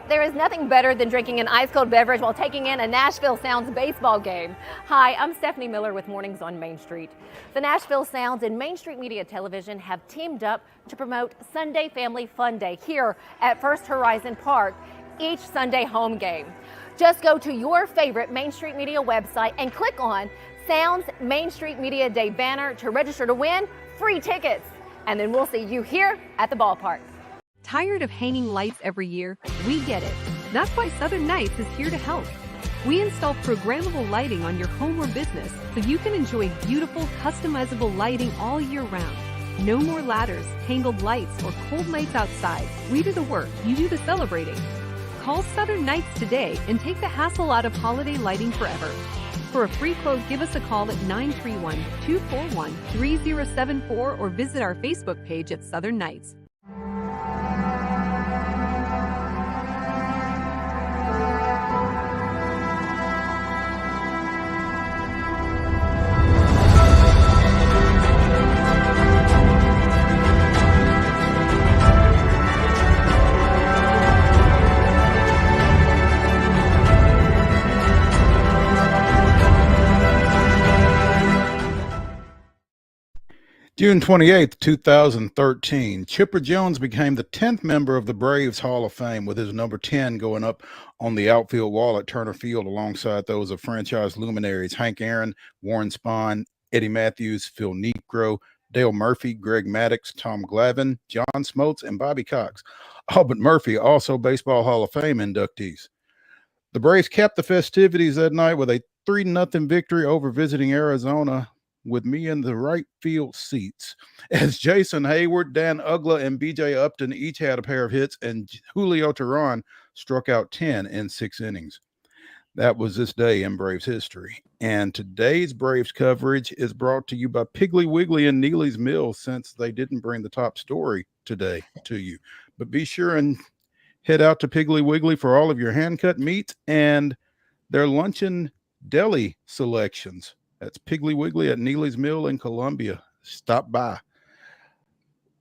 There is nothing better than drinking an ice-cold beverage while taking in a Nashville Sounds baseball game. Hi, I'm Stephanie Miller with Mornings on Main Street. The Nashville Sounds and Main Street Media Television have teamed up to promote Sunday Family Fun Day here at First Horizon Park, each Sunday home game. Just go to your favorite Main Street Media website and click on Sounds Main Street Media Day banner to register to win free tickets. And then we'll see you here at the ballpark. Tired of hanging lights every year? We get it. That's why Southern Nights is here to help. We install programmable lighting on your home or business so you can enjoy beautiful, customizable lighting all year round. No more ladders, tangled lights, or cold nights outside. We do the work, you do the celebrating. Call Southern Nights today and take the hassle out of holiday lighting forever. For a free quote, give us a call at 931-241-3074 or visit our Facebook page at Southern Nights. June 28th, 2013, Chipper Jones became the 10th member of the Braves Hall of Fame, with his number 10 going up on the outfield wall at Turner Field alongside those of franchise luminaries Hank Aaron, Warren Spahn, Eddie Matthews, Phil Niekro, Dale Murphy, Greg Maddux, Tom Glavine, John Smoltz, and Bobby Cox. Oh, but Murphy, also Baseball Hall of Fame inductees. The Braves capped the festivities that night with a 3-0 victory over visiting Arizona, with me in the right field seats, as Jason Hayward, Dan Ugla, and BJ Upton each had a pair of hits, and Julio Teheran struck out 10 in 6 innings. That was this day in Braves history. And today's Braves coverage is brought to you by Piggly Wiggly and Neely's Mill, since they didn't bring the top story today to you. But be sure and head out to Piggly Wiggly for all of your hand-cut meats and their luncheon deli selections. That's Piggly Wiggly at Neely's Mill in Columbia. Stop by.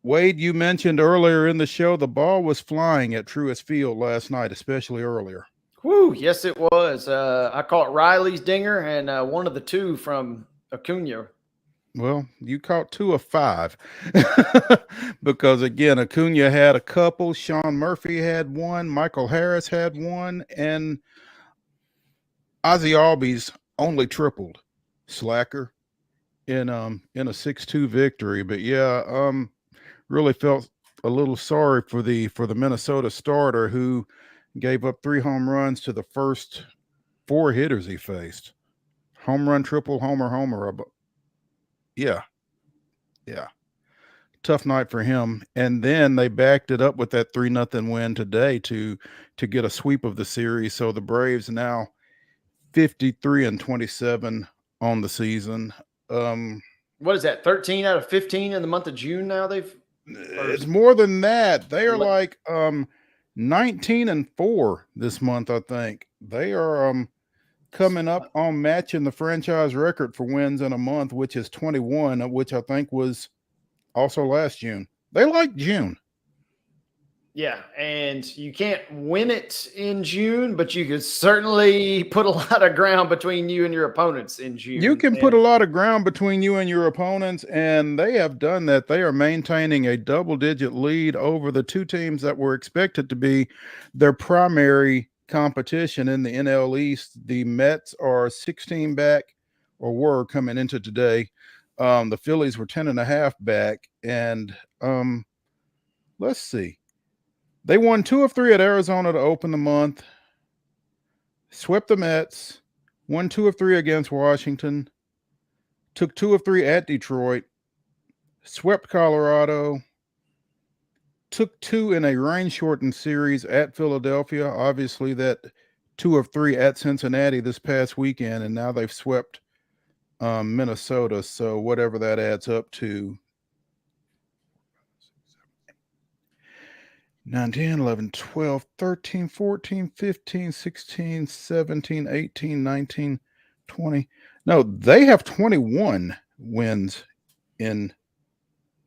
Wade, you mentioned earlier in the show the ball was flying at Truist Field last night, especially earlier. Woo, yes, it was. I caught Riley's dinger and one of the 2 from Acuna. Well, you caught 2 of 5 because, again, Acuna had a couple. Sean Murphy had 1. Michael Harris had 1. And Ozzie Albies only tripled. Slacker in a 6-2 victory. But yeah, really felt a little sorry for the Minnesota starter, who gave up 3 home runs to the first 4 hitters he faced. Home run, triple, homer. Yeah. Tough night for him. And then they backed it up with that 3-0 win today to get a sweep of the series. So the Braves now 53-27 on the season. What is that? 13 out of 15 in the month of June now? It's more than that. They are like 19-4 this month, I think. They are coming up on matching the franchise record for wins in a month, which is 21, which I think was also last June. They like June. Yeah, and you can't win it in June, but you could certainly put a lot of ground between you and your opponents in June. You can put a lot of ground between you and your opponents, and they have done that. They are maintaining a double-digit lead over the 2 teams that were expected to be their primary competition in the NL East. The Mets are 16 back, or were coming into today. The Phillies were 10.5 back, and let's see. They won 2 of 3 at Arizona to open the month, swept the Mets, won 2 of 3 against Washington, took 2 of 3 at Detroit, swept Colorado, took 2 in a rain-shortened series at Philadelphia. Obviously, that 2 of 3 at Cincinnati this past weekend, and now they've swept Minnesota. So whatever that adds up to, 9, 10, 11, 12, 13, 14, 15, 16, 17, 18, 19, 20. No, they have 21 wins in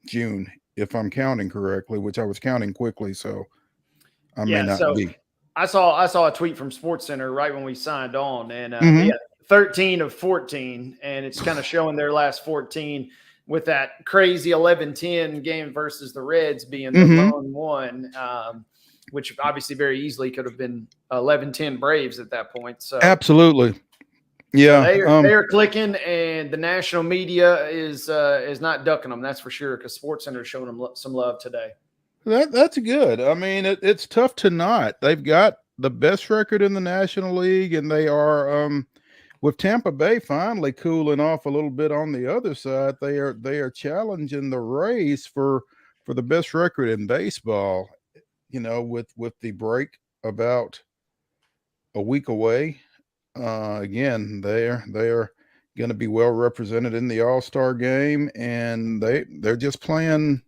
June, if I'm counting correctly, which I was counting quickly, so I may not be. I saw a tweet from SportsCenter right when we signed on, and 13 of 14, and it's kind of showing their last 14 with that crazy 11-10 game versus the Reds being the lone one, which obviously very easily could have been 11-10 Braves at that point. So absolutely. Yeah. So they are clicking, and the national media is not ducking them, that's for sure, because SportsCenter is showing them some love today. That's good. I mean, it's tough to not. They've got the best record in the National League, and they are with Tampa Bay finally cooling off a little bit on the other side. They are challenging the Rays for the best record in baseball. With the break about a week away. Again, they are going to be well represented in the All-Star game, and they're just playing.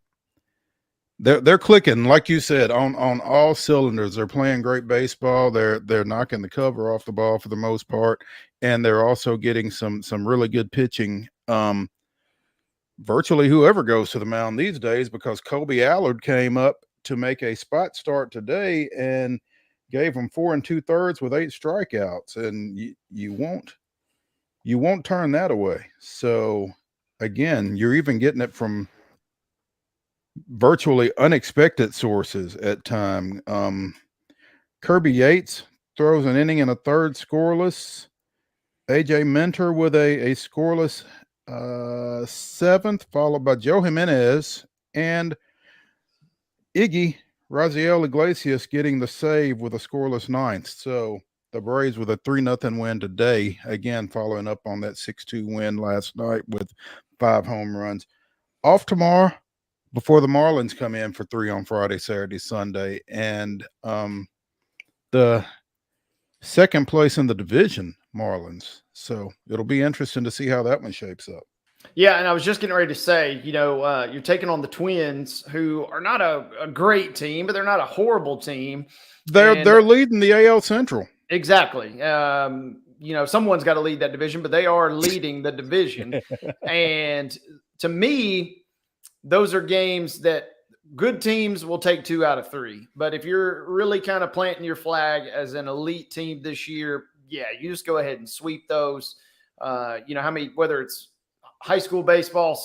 They're clicking, like you said, on all cylinders. They're playing great baseball. They're knocking the cover off the ball for the most part, and they're also getting some really good pitching. Virtually whoever goes to the mound these days, because Kobe Allard came up to make a spot start today and gave them 4 2/3 with 8 strikeouts, and you won't turn that away. So again, you're even getting it from virtually unexpected sources at time. Kirby Yates throws an inning and a third scoreless. AJ Minter with a scoreless 7th, followed by Joe Jimenez and Iggy Raziel Iglesias getting the save with a scoreless 9th. So the Braves with a 3-0 win today, again following up on that 6-2 win last night with 5 home runs. Off tomorrow before the Marlins come in for 3 on Friday, Saturday, Sunday, and the second place in the division, Marlins. So it'll be interesting to see how that one shapes up. Yeah, and I was just getting ready to say, you're taking on the Twins, who are not a great team, but they're not a horrible team. They're leading the AL Central. Exactly. Someone's got to lead that division, but they are leading the division. And to me, those are games that good teams will take 2 out of 3. But if you're really kind of planting your flag as an elite team this year, yeah, you just go ahead and sweep those. Whether it's high school baseball,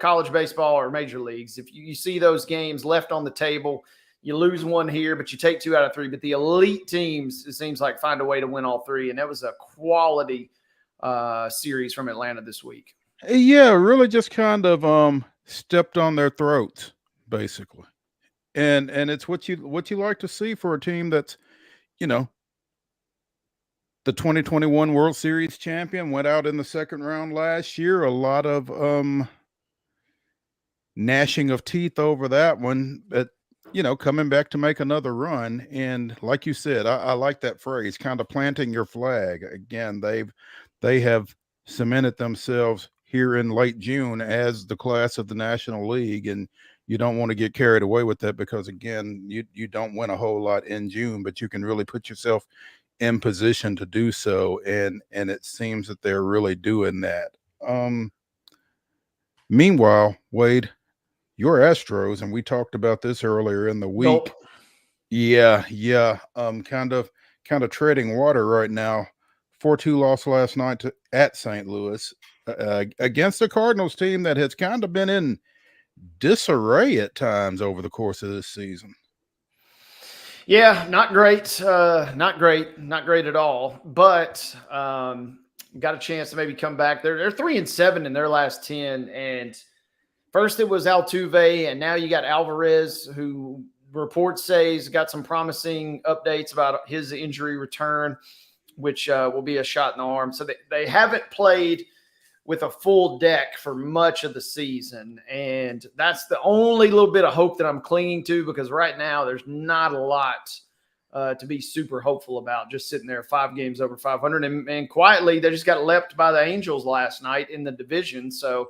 college baseball, or major leagues, if you see those games left on the table, you lose one here, but you take 2 out of 3. But the elite teams, it seems like, find a way to win all 3. And that was a quality series from Atlanta this week. Yeah, really just kind of stepped on their throats, basically. And it's what you like to see for a team that's, the 2021 World Series champion, went out in the second round last year. A lot of gnashing of teeth over that one, but coming back to make another run. And like you said, I like that phrase, kind of planting your flag. Again, they have cemented themselves here in late June as the class of the National League, and you don't want to get carried away with that, because again, you don't win a whole lot in June, but you can really put yourself in position to do so, and it seems that they're really doing that. Meanwhile, Wade, your Astros, and we talked about this earlier in the week. Nope. Yeah. Kind of treading water right now. 4-2 loss last night at St. Louis against the Cardinals team that has kind of been in disarray at times over the course of this season. Yeah, not great. Not great at all. But got a chance to maybe come back. They're 3-7 in their last 10. And first it was Altuve, and now you got Alvarez, who reports say he's got some promising updates about his injury return, which will be a shot in the arm. So they haven't played with a full deck for much of the season. And that's the only little bit of hope that I'm clinging to, because right now there's not a lot to be super hopeful about, just sitting there 5 games over 500. And quietly, they just got leapt by the Angels last night in the division. So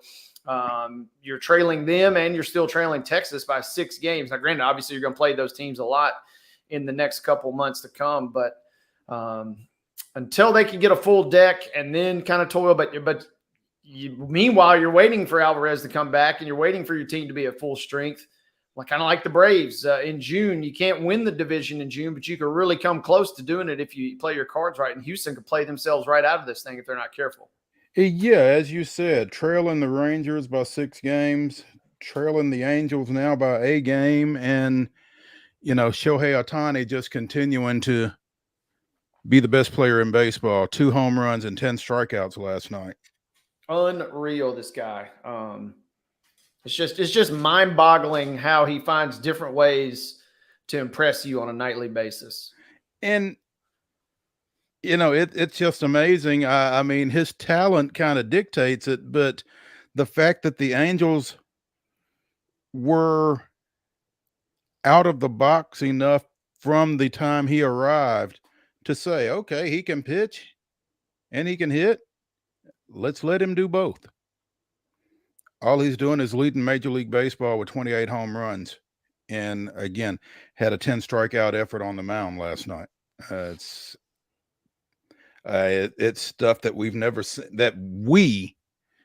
you're trailing them, and you're still trailing Texas by 6 games. Now, granted, obviously you're going to play those teams a lot in the next couple months to come, but until they can get a full deck and then kind of toil, but meanwhile, you're waiting for Alvarez to come back, and you're waiting for your team to be at full strength. Kind of like the Braves in June. You can't win the division in June, but you can really come close to doing it if you play your cards right. And Houston could play themselves right out of this thing if they're not careful. Yeah, as you said, trailing the Rangers by 6 games, trailing the Angels now by a game, and Shohei Ohtani just continuing to be the best player in baseball. 2 home runs and 10 strikeouts last night. Unreal, this guy. It's just mind-boggling how he finds different ways to impress you on a nightly basis. And it's just amazing. I mean, his talent kind of dictates it, but the fact that the Angels were out of the box enough from the time he arrived to say, okay, he can pitch and he can hit. Let's let him do both. All he's doing is leading Major League Baseball with 28 home runs. And again, had a 10 strikeout effort on the mound last night. It's stuff that we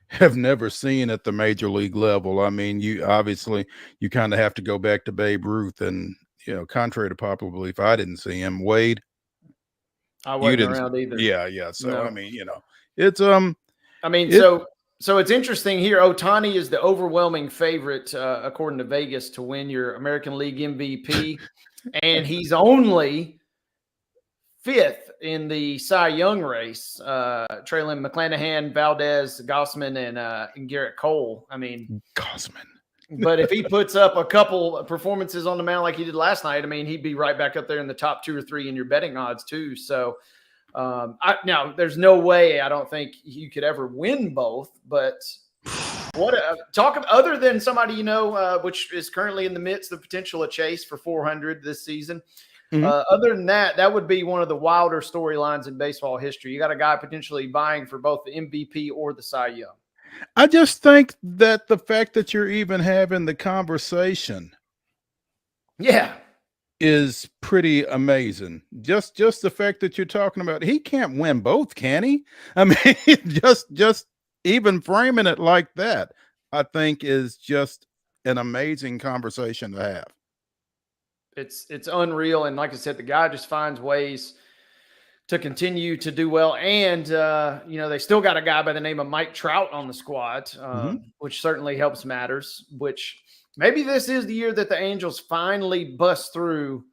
have never seen at the major league level. I mean, you kind of have to go back to Babe Ruth, and contrary to popular belief, I didn't see him. Wade, I wasn't around either. Yeah. So No. I mean, it's So it's interesting here. Ohtani is the overwhelming favorite, according to Vegas, to win your American League MVP, and he's only 5th in the Cy Young race, trailing McClanahan, Valdez, Gossman, and Garrett Cole. I mean, Gossman. But if he puts up a couple performances on the mound like he did last night, I mean, he'd be right back up there in the top 2 or 3 in your betting odds too. So now there's no way I don't think you could ever win both. But other than somebody which is currently in the midst of potential of Chase for 400 this season. Mm-hmm. Other than that would be one of the wilder storylines in baseball history. You got a guy potentially vying for both the MVP or the Cy Young. I just think that the fact that you're even having the conversation, is pretty amazing. Just the fact that you're talking about, he can't win both, can he? I mean, just even framing it like that, I think is just an amazing conversation to have. It's unreal. And like I said, the guy just finds ways to continue to do well. And, they still got a guy by the name of Mike Trout on the squad, which certainly helps matters, which maybe this is the year that the Angels finally bust through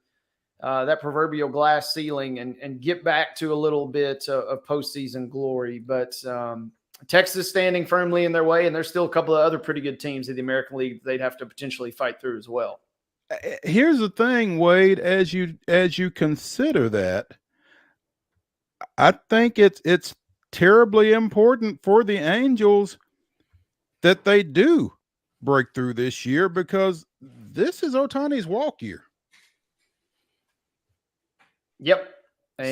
that proverbial glass ceiling and get back to a little bit of postseason glory. But Texas standing firmly in their way, and there's still a couple of other pretty good teams in the American League they'd have to potentially fight through as well. Here's the thing, Wade, as you consider that, I think it's terribly important for the Angels that they do break through this year, because this is Ohtani's walk year. Yep.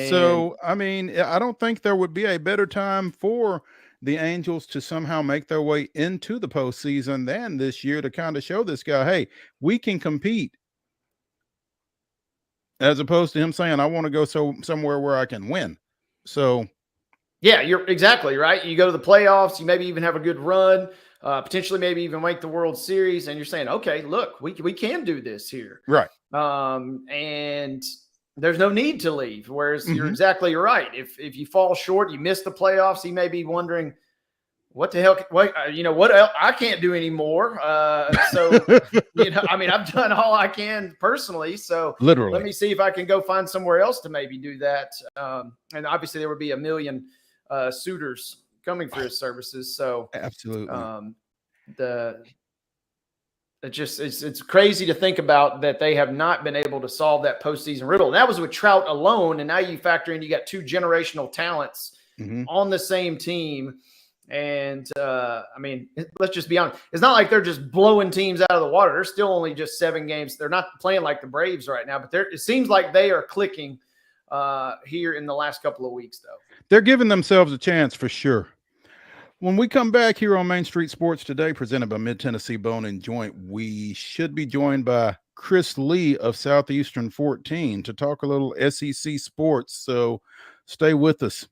So, I mean, I don't think there would be a better time for the Angels to somehow make their way into the postseason than this year, to kind of show this guy, hey, we can compete, as opposed to him saying, I want to go somewhere where I can win. So, yeah, you're exactly right. You go to the playoffs, you maybe even have a good run, potentially maybe even make the World Series, and you're saying, okay, look, we can do this here. Right. And there's no need to leave. Whereas you're exactly right. If you fall short, you miss the playoffs, you may be wondering, what the hell? What else? I can't do anymore. I mean, I've done all I can personally. So literally, let me see if I can go find somewhere else to maybe do that. And obviously, there would be a million suitors coming for his services. So absolutely, it's crazy to think about that they have not been able to solve that postseason riddle. And that was with Trout alone, and now you factor in you got 2 generational talents on the same team. And I mean, let's just be honest. It's not like they're just blowing teams out of the water. They're still only just 7 games. They're not playing like the Braves right now, but it seems like they are clicking here in the last couple of weeks, though. They're giving themselves a chance for sure. When we come back here on Main Street Sports Today, presented by Mid-Tennessee Bone and Joint, we should be joined by Chris Lee of Southeastern 14 to talk a little SEC sports. So stay with us.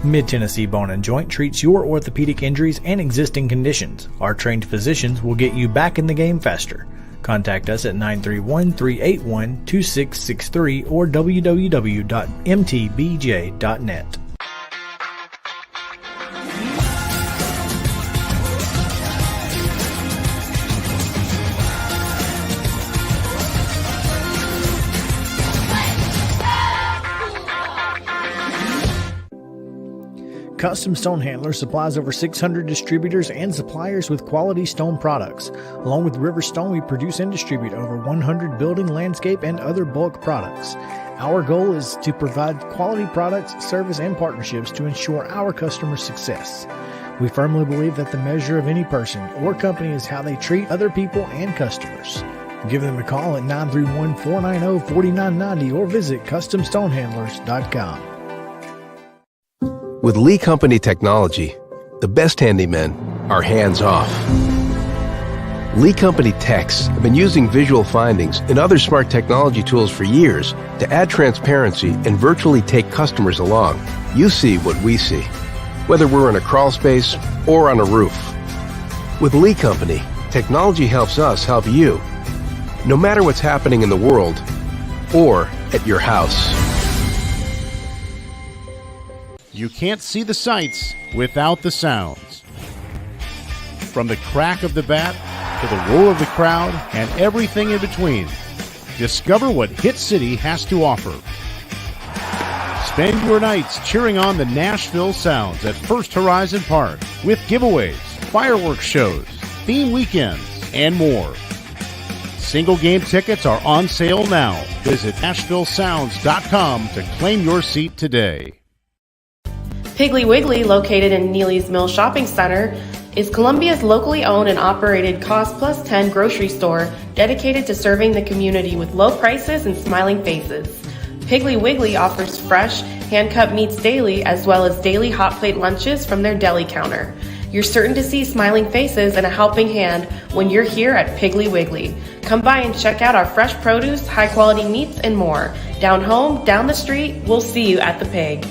Mid-Tennessee Bone and Joint treats your orthopedic injuries and existing conditions. Our trained physicians will get you back in the game faster. Contact us at 931-381-2663 or www.mtbj.net. Custom Stone Handlers supplies over 600 distributors and suppliers with quality stone products. Along with River Stone, we produce and distribute over 100 building, landscape, and other bulk products. Our goal is to provide quality products, service, and partnerships to ensure our customers' success. We firmly believe that the measure of any person or company is how they treat other people and customers. Give them a call at 931-490-4990 or visit CustomStonehandlers.com. With Lee Company technology, the best handymen are hands-off. Lee Company techs have been using visual findings and other smart technology tools for years to add transparency and virtually take customers along. You see what we see, whether we're in a crawl space or on a roof. With Lee Company, technology helps us help you, no matter what's happening in the world or at your house. You can't see the sights without the sounds. From the crack of the bat to the roar of the crowd and everything in between, discover what Hit City has to offer. Spend your nights cheering on the Nashville Sounds at First Horizon Park with giveaways, fireworks shows, theme weekends, and more. Single game tickets are on sale now. Visit NashvilleSounds.com to claim your seat today. Piggly Wiggly, located in Neely's Mill Shopping Center, is Columbia's locally owned and operated Cost Plus 10 grocery store dedicated to serving the community with low prices and smiling faces. Piggly Wiggly offers fresh, hand-cut meats daily as well as daily hot plate lunches from their deli counter. You're certain to see smiling faces and a helping hand when you're here at Piggly Wiggly. Come by and check out our fresh produce, high-quality meats, and more. Down home, down the street, we'll see you at the Pig.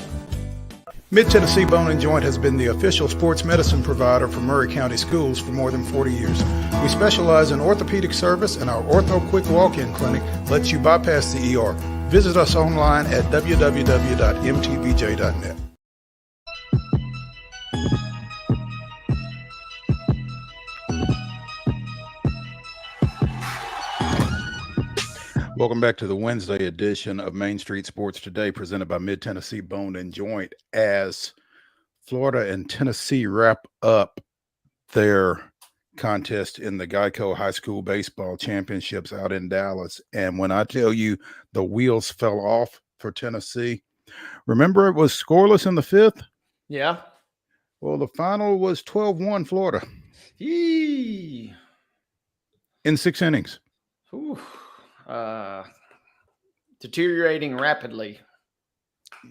Mid-Tennessee Bone and Joint has been the official sports medicine provider for Murray County Schools for more than 40 years. We specialize in orthopedic service, and our Ortho Quick Walk-In Clinic lets you bypass the ER. Visit us online at www.mtbj.net. Welcome back to the Wednesday edition of Main Street Sports Today, presented by Mid-Tennessee Bone and Joint, as Florida and Tennessee wrap up their contest in the Geico High School Baseball Championships out in Dallas. And when I tell you the wheels fell off for Tennessee, remember it was scoreless in the fifth? Yeah. Well, the final was 12-1 Florida. Yee. In 6 innings. Ooh. Deteriorating rapidly.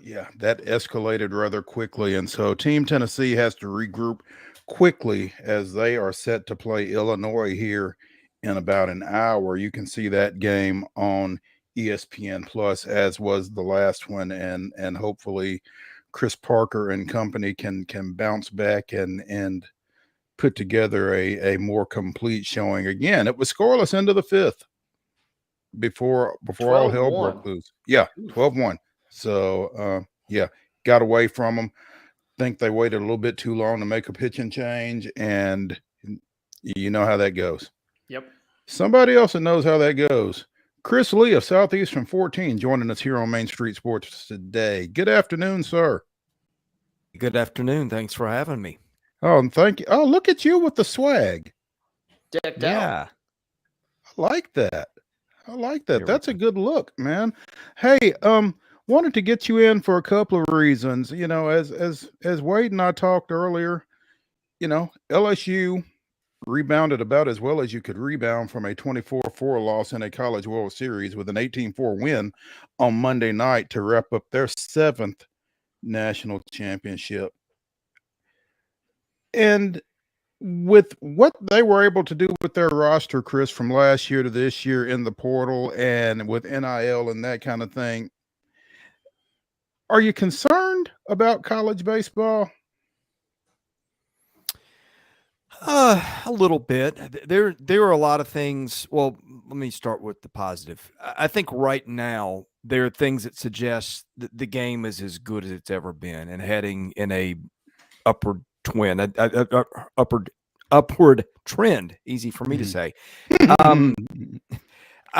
Yeah, that escalated rather quickly. And so Team Tennessee has to regroup quickly as they are set to play Illinois here in about an hour. You can see that game on ESPN Plus, as was the last one, and hopefully Chris Parker and company can bounce back and put together a more complete showing. Again, it was scoreless into the fifth before all hell broke loose. Yeah, 12-1. So yeah, got away from them. Think they waited a little bit too long to make a pitching change, and you know how that goes. Yep. Somebody else that knows how that goes. Chris Lee of Southeastern 14 joining us here on Main Street Sports Today. Good afternoon, sir. Good afternoon. Thanks for having me. Oh, and thank you. Oh, look at you with the swag. Decked out. I like that. That's a good look, man. Hey, wanted to get you in for a couple of reasons. You know, as Wade and I talked earlier, you know, LSU rebounded about as well as you could rebound from a 24-4 loss in a College World Series with an 18-4 win on Monday night to wrap up their 7th national championship. And with what they were able to do with their roster, Chris, from last year to this year in the portal and with NIL and that kind of thing, are you concerned about college baseball? A little bit. There are a lot of things. Well, let me start with the positive. I think right now there are things that suggest that the game is as good as it's ever been and heading in a upward trend. Easy for me to say. I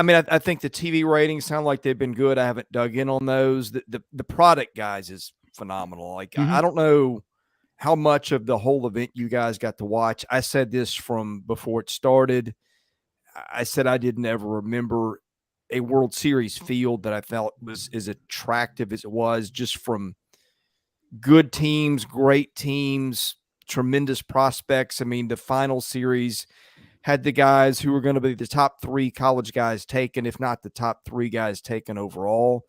mean, I think the TV ratings sound like they've been good. I haven't dug in on those. The product, guys, is phenomenal. Like I don't know how much of the whole event you guys got to watch. I said this from before it started. I said I didn't ever remember a World Series field that I felt was as attractive as it was, just from good teams, great teams, tremendous prospects. I mean, the final series had the guys who were going to be the top 3 college guys taken, if not the top 3 guys taken overall.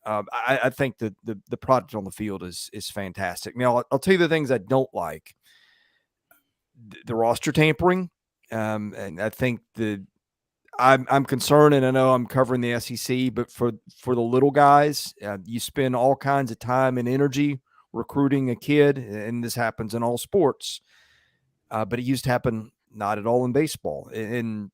I think the product on the field is fantastic. Now, I'll tell you the things I don't like. The roster tampering, and I think I'm concerned, and I know I'm covering the SEC, but for the little guys, you spend all kinds of time and energy recruiting a kid, and this happens in all sports. But it used to happen not at all in baseball. And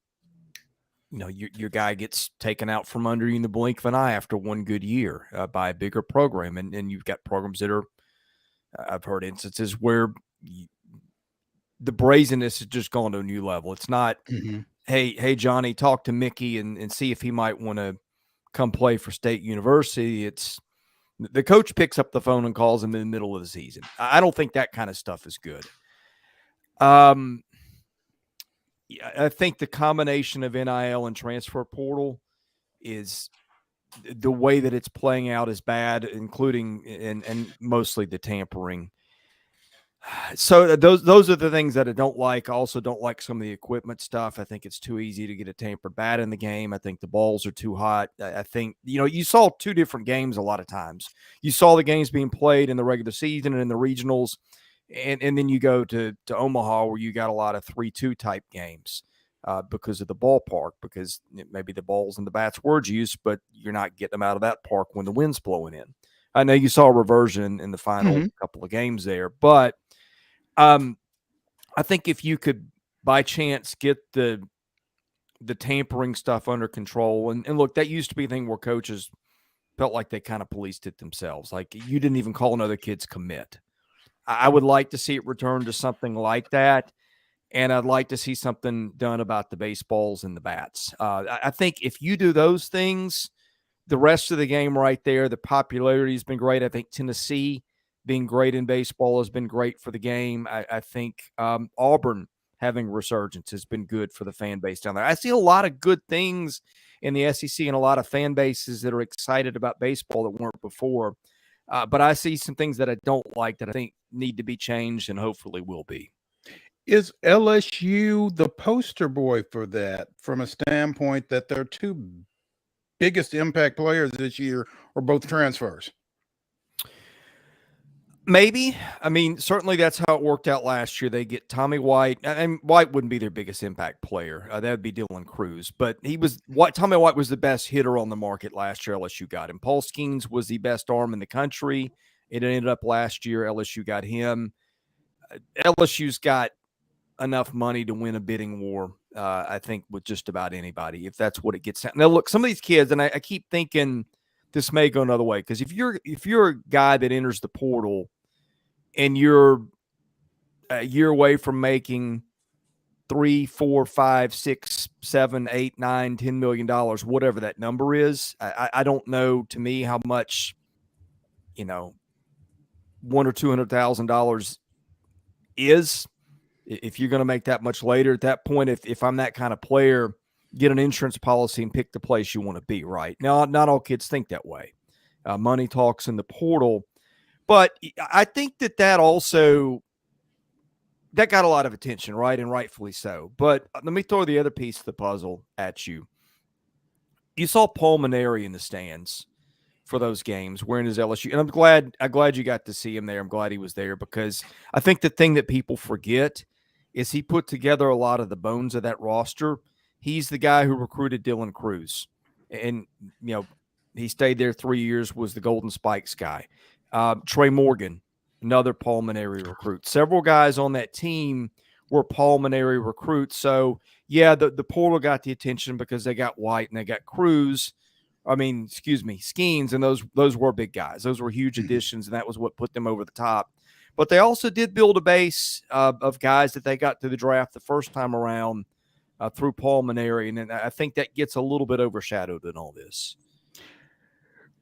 you know, your guy gets taken out from under you in the blink of an eye after one good year by a bigger program. And you've got programs that are, I've heard instances where the brazenness has just gone to a new level. It's not, hey, Johnny, talk to Mickey and see if he might want to come play for State University. It's the coach picks up the phone and calls him in the middle of the season. I don't think that kind of stuff is good. I think the combination of NIL and transfer portal is the way that it's playing out is bad, including and mostly the tampering. So those are the things that I don't like. I also don't like some of the equipment stuff. I think it's too easy to get a tampered bat in the game. I think the balls are too hot. I think, you know, you saw 2 different games a lot of times. You saw the games being played in the regular season and in the regionals. And then you go to Omaha where you got a lot of 3-2 type games because of the ballpark, because maybe the balls and the bats were used, but you're not getting them out of that park when the wind's blowing in. I know you saw a reversion in the final couple of games there, but I think if you could by chance get the tampering stuff under control, and look, that used to be a thing where coaches felt like they kind of policed it themselves. Like you didn't even call another kid's commit. I would like to see it return to something like that, and I'd like to see something done about the baseballs and the bats. I think if you do those things, the rest of the game right there, the popularity has been great. I think Tennessee being great in baseball has been great for the game. I think Auburn having resurgence has been good for the fan base down there. I see a lot of good things in the SEC and a lot of fan bases that are excited about baseball that weren't before. But I see some things that I don't like that I think need to be changed and hopefully will be. Is LSU the poster boy for that, from a standpoint that their 2 biggest impact players this year are both transfers? Maybe. I mean, certainly that's how it worked out last year. They get Tommy White, and White wouldn't be their biggest impact player. That would be Dylan Cruz. But Tommy White was the best hitter on the market last year. LSU got him. Paul Skeens was the best arm in the country. It ended up last year. LSU got him. LSU's got enough money to win a bidding war, I think, with just about anybody, if that's what it gets down. Now, look, some of these kids, and I keep thinking this may go another way, because if you're a guy that enters the portal and you're a year away from making $3, $4, $5, $6, $7, $8, $9, $10 million, whatever that number is, I don't know, to me, how much, $100,000 or $200,000 is. If you're going to make that much later, at that point, if I'm that kind of player, get an insurance policy and pick the place you want to be, right? Now, not all kids think that way. Money talks in the portal. But I think that also, that got a lot of attention, right? And rightfully so. But let me throw the other piece of the puzzle at you. You saw Paul Maneri in the stands for those games wearing his LSU. And I'm glad you got to see him there. I'm glad he was there, because I think the thing that people forget is he put together a lot of the bones of that roster. He's the guy who recruited Dylan Cruz. And, he stayed there 3 years, was the Golden Spikes guy. Trey Morgan, another Paul Maneri recruit. Several guys on that team were Paul Maneri recruits. So, yeah, the portal got the attention because they got White and they got Cruz. Skeens, and those were big guys. Those were huge additions, and that was what put them over the top. But they also did build a base of guys that they got through the draft the first time around through Paul Maneri, and I think that gets a little bit overshadowed in all this.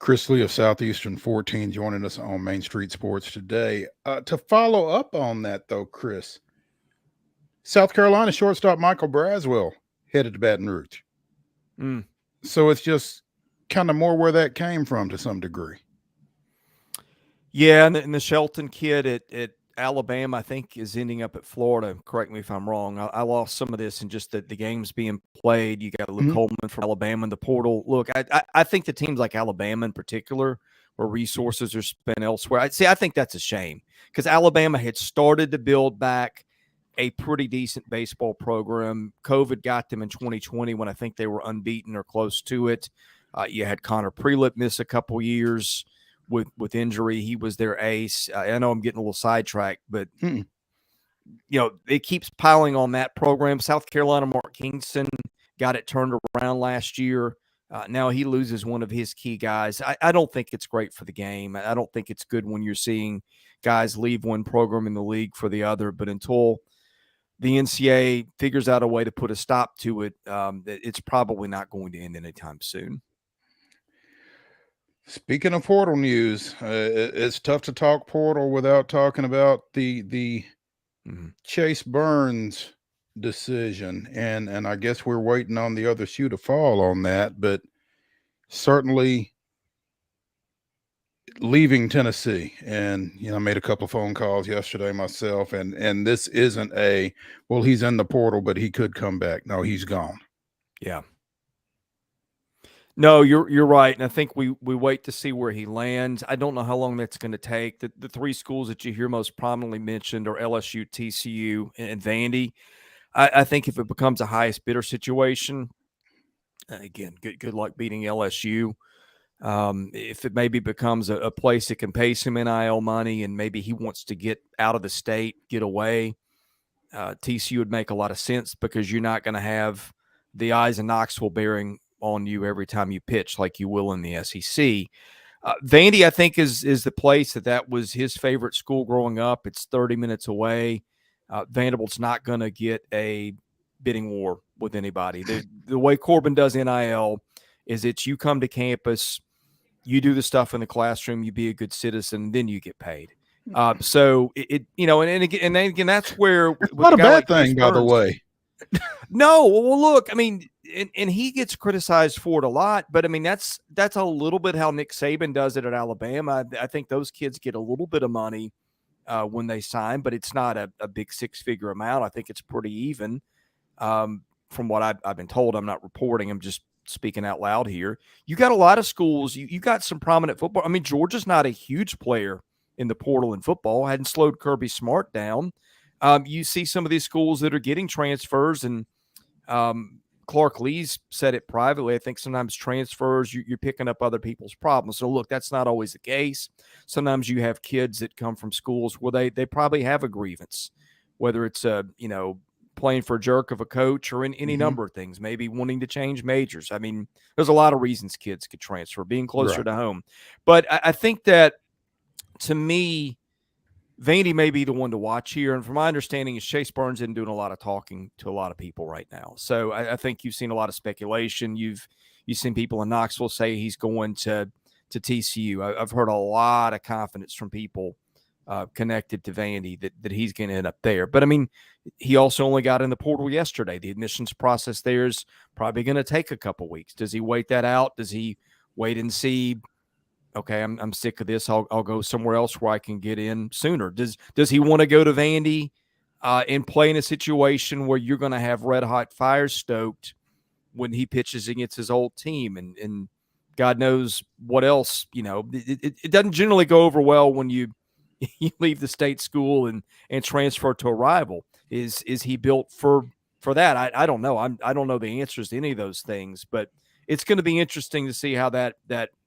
Chris Lee of Southeastern 14 joining us on Main Street Sports today. To follow up on that, though, Chris, South Carolina shortstop Michael Braswell headed to Baton Rouge. So it's just kind of more where that came from to some degree. Yeah, and the Shelton kid at Alabama, I think, is ending up at Florida. Correct me if I'm wrong. I lost some of this in just the games being played. You got Luke Coleman from Alabama in the portal. Look, I think the teams like Alabama in particular, where resources are spent elsewhere, I think that's a shame because Alabama had started to build back a pretty decent baseball program. COVID got them in 2020 when I think they were unbeaten or close to it. You had Connor Prelip miss a couple years with injury. He was their ace. I know I'm getting a little sidetracked, but you know, it keeps piling on that program. South Carolina, Mark Kingston got it turned around last year. Now he loses one of his key guys. I don't think it's great for the game. I don't think it's good when you're seeing guys leave one program in the league for the other, but until the NCAA figures out a way to put a stop to it, it's probably not going to end anytime soon. Speaking of portal news, it's tough to talk portal without talking about the Chase Burns decision, and I guess we're waiting on the other shoe to fall on that, but certainly leaving Tennessee. And I made a couple of phone calls yesterday myself, and this isn't well, he's in the portal, but he could come back. No, he's gone. Yeah. No, you're right, and I think we wait to see where he lands. I don't know how long that's going to take. The three schools that you hear most prominently mentioned are LSU, TCU, and Vandy. I think if it becomes a highest bidder situation, again, good luck beating LSU. If it maybe becomes a place that can pay some NIL money and maybe he wants to get out of the state, get away, TCU would make a lot of sense because you're not going to have the eyes of Knoxville bearing on you every time you pitch like you will in the SEC. Vandy, I think, is the place that was his favorite school growing up. It's 30 minutes away. Vanderbilt's not going to get a bidding war with anybody. The way Corbin does NIL is it's you come to campus, you do the stuff in the classroom, you be a good citizen, then you get paid. So and again, that's where it's not a bad thing, by the way. No, well, look, I mean, and he gets criticized for it a lot, but I mean, that's a little bit how Nick Saban does it at Alabama. I think those kids get a little bit of money when they sign, but it's not a big six-figure amount. I think it's pretty even. From what I've been told, I'm not reporting. I'm just speaking out loud here. You got a lot of schools. You got some prominent football. I mean, Georgia's not a huge player in the portal in football. Hadn't slowed Kirby Smart down. You see some of these schools that are getting transfers, and Clark Lee's said it privately. I think sometimes transfers, you're picking up other people's problems. So, look, that's not always the case. Sometimes you have kids that come from schools where they probably have a grievance, whether it's playing for a jerk of a coach or in any number of things, maybe wanting to change majors. I mean, there's a lot of reasons kids could transfer, being closer to home. But I think that, to me, Vandy may be the one to watch here. And from my understanding, is Chase Burns isn't doing a lot of talking to a lot of people right now. So I think you've seen a lot of speculation. You've seen people in Knoxville say he's going to TCU. I've heard a lot of confidence from people connected to Vandy that he's going to end up there. But, I mean, he also only got in the portal yesterday. The admissions process there is probably going to take a couple weeks. Does he wait that out? Does he wait and see, okay, I'm sick of this, I'll go somewhere else where I can get in sooner? Does he want to go to Vandy and play in a situation where you're going to have red-hot fires stoked when he pitches against his old team and God knows what else? It doesn't generally go over well when you leave the state school and transfer to a rival. Is he built for that? I don't know. I don't know the answers to any of those things, but it's going to be interesting to see how that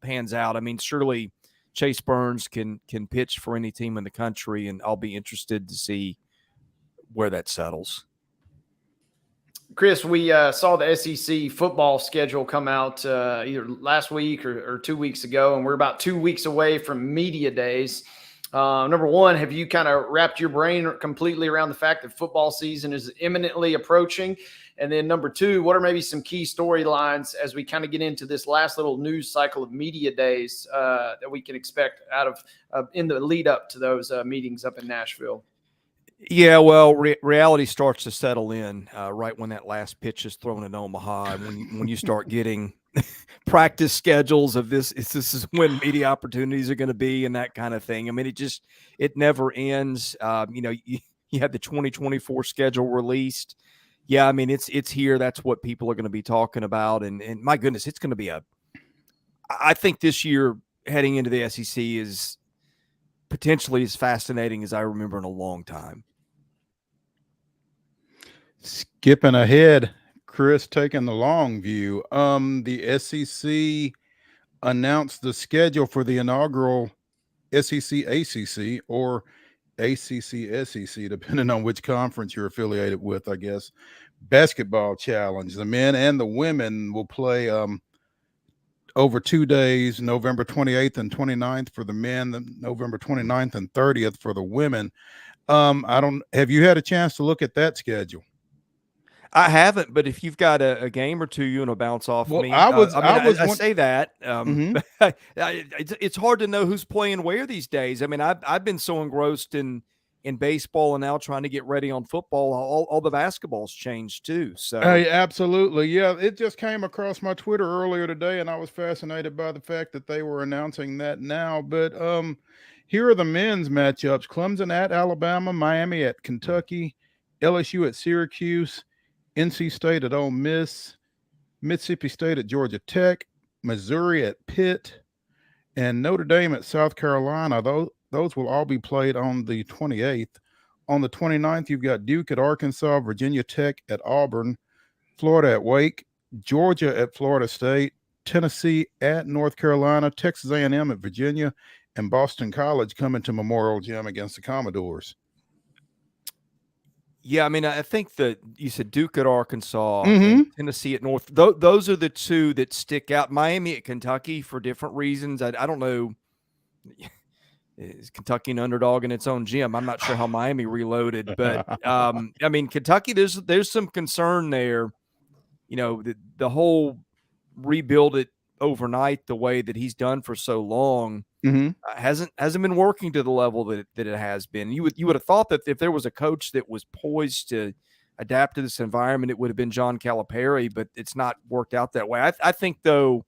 pans out. I mean, surely Chase Burns can pitch for any team in the country, and I'll be interested to see where that settles. Chris, we saw the SEC football schedule come out either last week or 2 weeks ago, and we're about 2 weeks away from media days. Number one, have you kind of wrapped your brain completely around the fact that football season is imminently approaching? And then number two, what are maybe some key storylines as we kind of get into this last little news cycle of media days that we can expect out of in the lead up to those meetings up in Nashville? Yeah, well, reality starts to settle in right when that last pitch is thrown in Omaha, and when you start getting practice schedules of this is when media opportunities are going to be and that kind of thing. I mean, it never ends. You had the 2024 schedule released. Yeah, I mean, it's here. That's what people are going to be talking about, and my goodness, it's going to be I think this year heading into the SEC is potentially as fascinating as I remember in a long time. Skipping ahead, Chris taking the long view. The SEC announced the schedule for the inaugural SEC ACC or ACC SEC, depending on which conference you're affiliated with, I guess, basketball challenge. The men and the women will play over 2 days, November 28th and 29th for the men, November 29th and 30th for the women. Have you had a chance to look at that schedule? I haven't, but if you've got a game or two you want to bounce off me, I say that. It's hard to know who's playing where these days. I mean, I've been so engrossed in baseball and now trying to get ready on football. All the basketball's changed too. So absolutely, yeah. It just came across my Twitter earlier today, and I was fascinated by the fact that they were announcing that now. But here are the men's matchups: Clemson at Alabama, Miami at Kentucky, LSU at Syracuse, NC State at Ole Miss, Mississippi State at Georgia Tech, Missouri at Pitt, and Notre Dame at South Carolina. Those will all be played on the 28th. On the 29th, you've got Duke at Arkansas, Virginia Tech at Auburn, Florida at Wake, Georgia at Florida State, Tennessee at North Carolina, Texas A&M at Virginia, and Boston College coming to Memorial Gym against the Commodores. Yeah, I mean, I think that you said Duke at Arkansas, and Tennessee at North. Those are the two that stick out. Miami at Kentucky for different reasons. I don't know. Is Kentucky an underdog in its own gym? I'm not sure how Miami reloaded, but I mean, Kentucky. There's some concern there. You know, the whole rebuild it overnight the way that he's done for so long hasn't been working to the level that it has been. You would have thought that if there was a coach that was poised to adapt to this environment, it would have been John Calipari, but it's not worked out that way. I think though,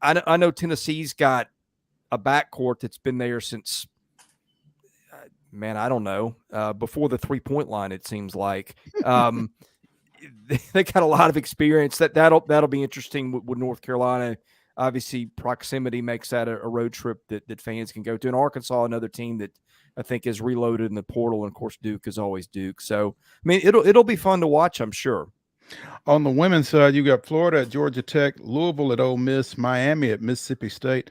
I know Tennessee's got a backcourt that's been there since, I don't know, before the 3-point line. It seems like they got a lot of experience. That'll be interesting with North Carolina. Obviously, proximity makes that a road trip that fans can go to. And Arkansas, another team that I think is reloaded in the portal, and of course Duke is always Duke. So I mean, it'll be fun to watch, I'm sure. On the women's side, you got Florida at Georgia Tech, Louisville at Ole Miss, Miami at Mississippi State,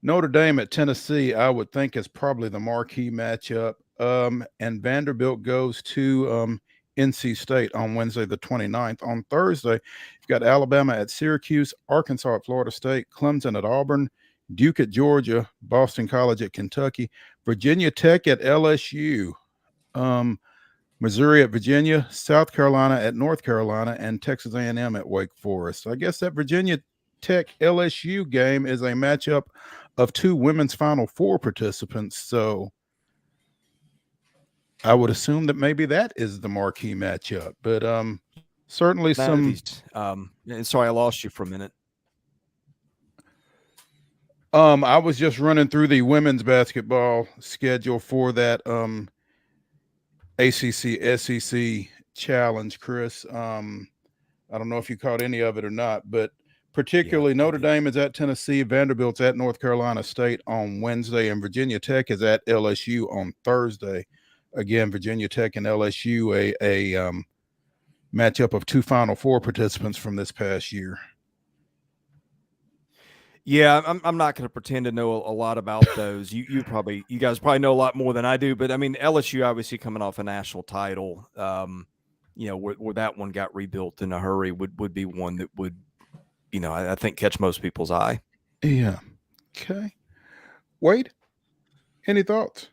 Notre Dame at Tennessee. I would think is probably the marquee matchup. And Vanderbilt goes to NC State on Wednesday the 29th. On Thursday, you've got Alabama at Syracuse, Arkansas at Florida State, Clemson at Auburn, Duke at Georgia, Boston College at Kentucky, Virginia Tech at LSU, Missouri at Virginia, South Carolina at North Carolina, and Texas A&M at Wake Forest. I guess that Virginia Tech LSU game is a matchup of two women's Final Four participants. So I would assume that maybe that is the marquee matchup, but certainly some. Sorry, I lost you for a minute. I was just running through the women's basketball schedule for that ACC SEC challenge, Chris. I don't know if you caught any of it or not, but particularly Notre Dame is at Tennessee, Vanderbilt's at North Carolina State on Wednesday, and Virginia Tech is at LSU on Thursday. Again, Virginia Tech and LSU, a matchup of two Final Four participants from this past year. Yeah, I'm not going to pretend to know a lot about those. You guys probably know a lot more than I do. But I mean, LSU obviously coming off a national title, where that one got rebuilt in a hurry would be one that would, I think catch most people's eye. Yeah. Okay. Wade, Any thoughts?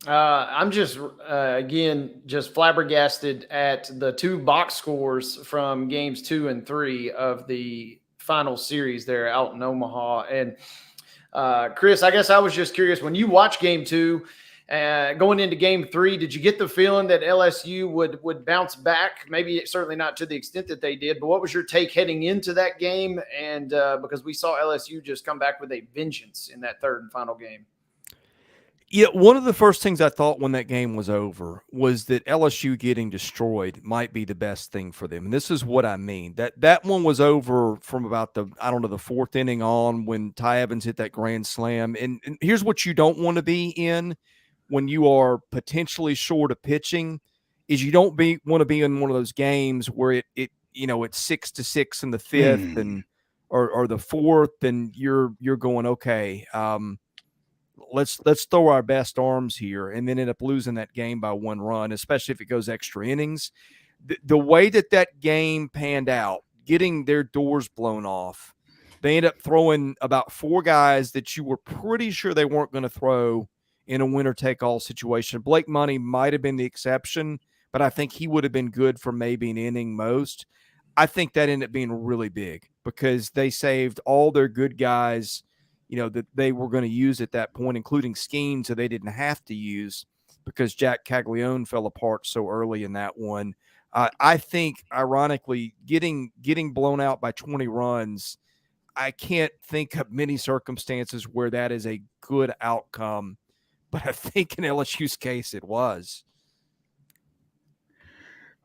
I'm just, again, just flabbergasted at the 2 box scores from games 2 and 3 of the final series there out in Omaha. And Chris, I guess I was just curious, when you watch game 2, going into game 3, did you get the feeling that LSU would bounce back? Maybe certainly not to the extent that they did, but what was your take heading into that game? And because we saw LSU just come back with a vengeance in that 3rd and final game. Yeah, one of the first things I thought when that game was over was that LSU getting destroyed might be the best thing for them. And this is what I mean. That one was over from about the 4th inning on when Ty Evans hit that grand slam. And here's what you don't want to be in when you are potentially short of pitching is you don't want to be in one of those games where it's 6-6 in the 5th and or the 4th, and you're going, okay, let's throw our best arms here, and then end up losing that game by 1 run, especially if it goes extra innings. The way that game panned out, getting their doors blown off, they end up throwing about 4 guys that you were pretty sure they weren't going to throw in a winner-take-all situation. Blake Money might have been the exception, but I think he would have been good for maybe an inning most. I think that ended up being really big because they saved all their good guys, that they were going to use at that point, including Skeen, so they didn't have to use because Jack Caglione fell apart so early in that one. I think, ironically, getting blown out by 20 runs, I can't think of many circumstances where that is a good outcome, but I think in LSU's case it was.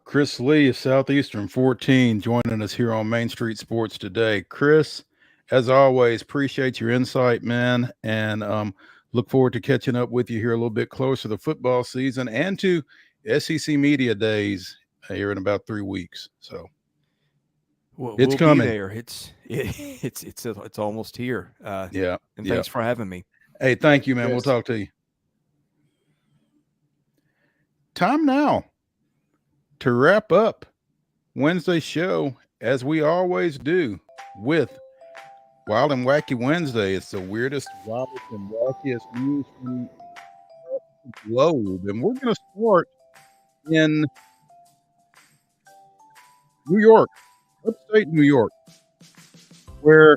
Chris Lee of Southeastern 14 joining us here on Main Street Sports today. Chris, as always, appreciate your insight, man, and look forward to catching up with you here a little bit closer to the football season and to SEC Media Days here in about 3 weeks. So it's coming. Be there. It's almost here. Yeah. And thanks for having me. Hey, thank you, man. Yes. We'll talk to you. Time now to wrap up Wednesday's show, as we always do, with Wild and Wacky Wednesday. It's the weirdest, wildest, and wackiest news from the globe. And we're going to start in New York, upstate New York, where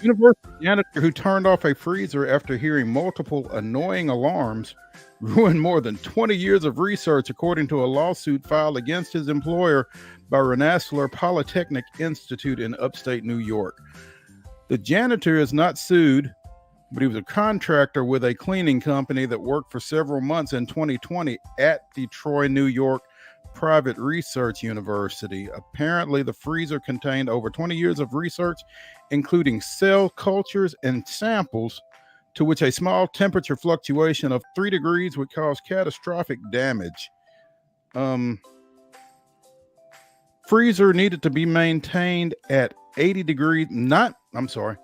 university janitor who turned off a freezer after hearing multiple annoying alarms ruined more than 20 years of research, according to a lawsuit filed against his employer by Rensselaer Polytechnic Institute in upstate New York. The janitor is not sued, but he was a contractor with a cleaning company that worked for several months in 2020 at the Troy, New York Private Research University. Apparently, the freezer contained over 20 years of research, including cell cultures and samples, to which a small temperature fluctuation of 3 degrees would cause catastrophic damage. Freezer needed to be maintained at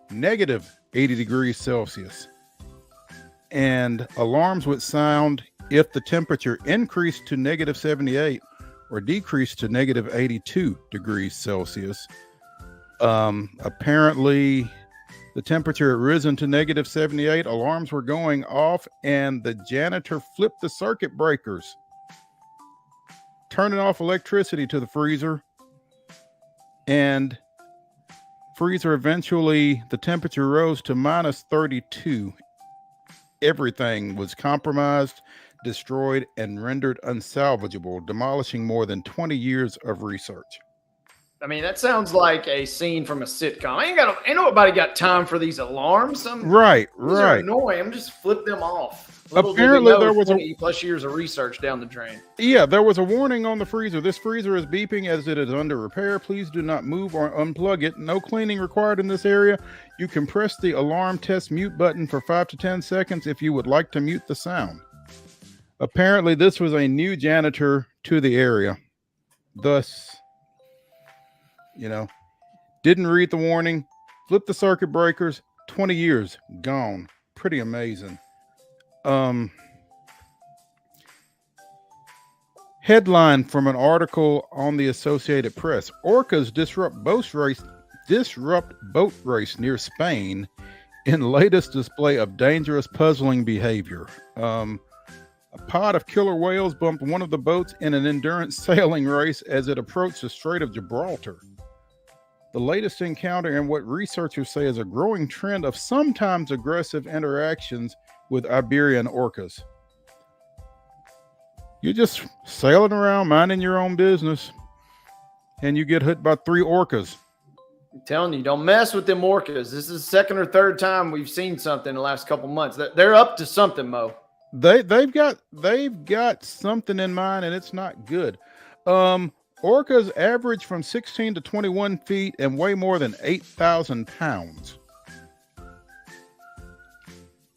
negative 80 degrees Celsius. And alarms would sound if the temperature increased to negative 78 or decreased to negative 82 degrees Celsius. Apparently, the temperature had risen to negative 78. Alarms were going off, and the janitor flipped the circuit breakers, turning off electricity to the freezer. And freezer eventually, the temperature rose to minus 32. Everything was compromised, destroyed, and rendered unsalvageable, demolishing more than 20 years of research. I mean, that sounds like a scene from a sitcom. Ain't nobody got time for these alarms. Right. These are annoying. I'm just flip them off. Apparently, there was 20 plus years of research down the drain. Yeah, there was a warning on the freezer. This freezer is beeping as it is under repair. Please do not move or unplug it. No cleaning required in this area. You can press the alarm test mute button for 5 to 10 seconds if you would like to mute the sound. Apparently, this was a new janitor to the area. Thus, didn't read the warning, flipped the circuit breakers, 20 years gone. Pretty amazing. Headline from an article on the Associated Press: Orcas disrupt boat race near Spain in latest display of dangerous, puzzling behavior. A pod of killer whales bumped one of the boats in an endurance sailing race as it approached the Strait of Gibraltar. The latest encounter in what researchers say is a growing trend of sometimes aggressive interactions with Iberian orcas. You're just sailing around, minding your own business, and you get hit by 3 orcas. I'm telling you, don't mess with them orcas. This is the second or third time we've seen something in the last couple months. They're up to something, Mo. They've got something in mind, and it's not good. Orcas average from 16 to 21 feet and weigh more than 8,000 pounds.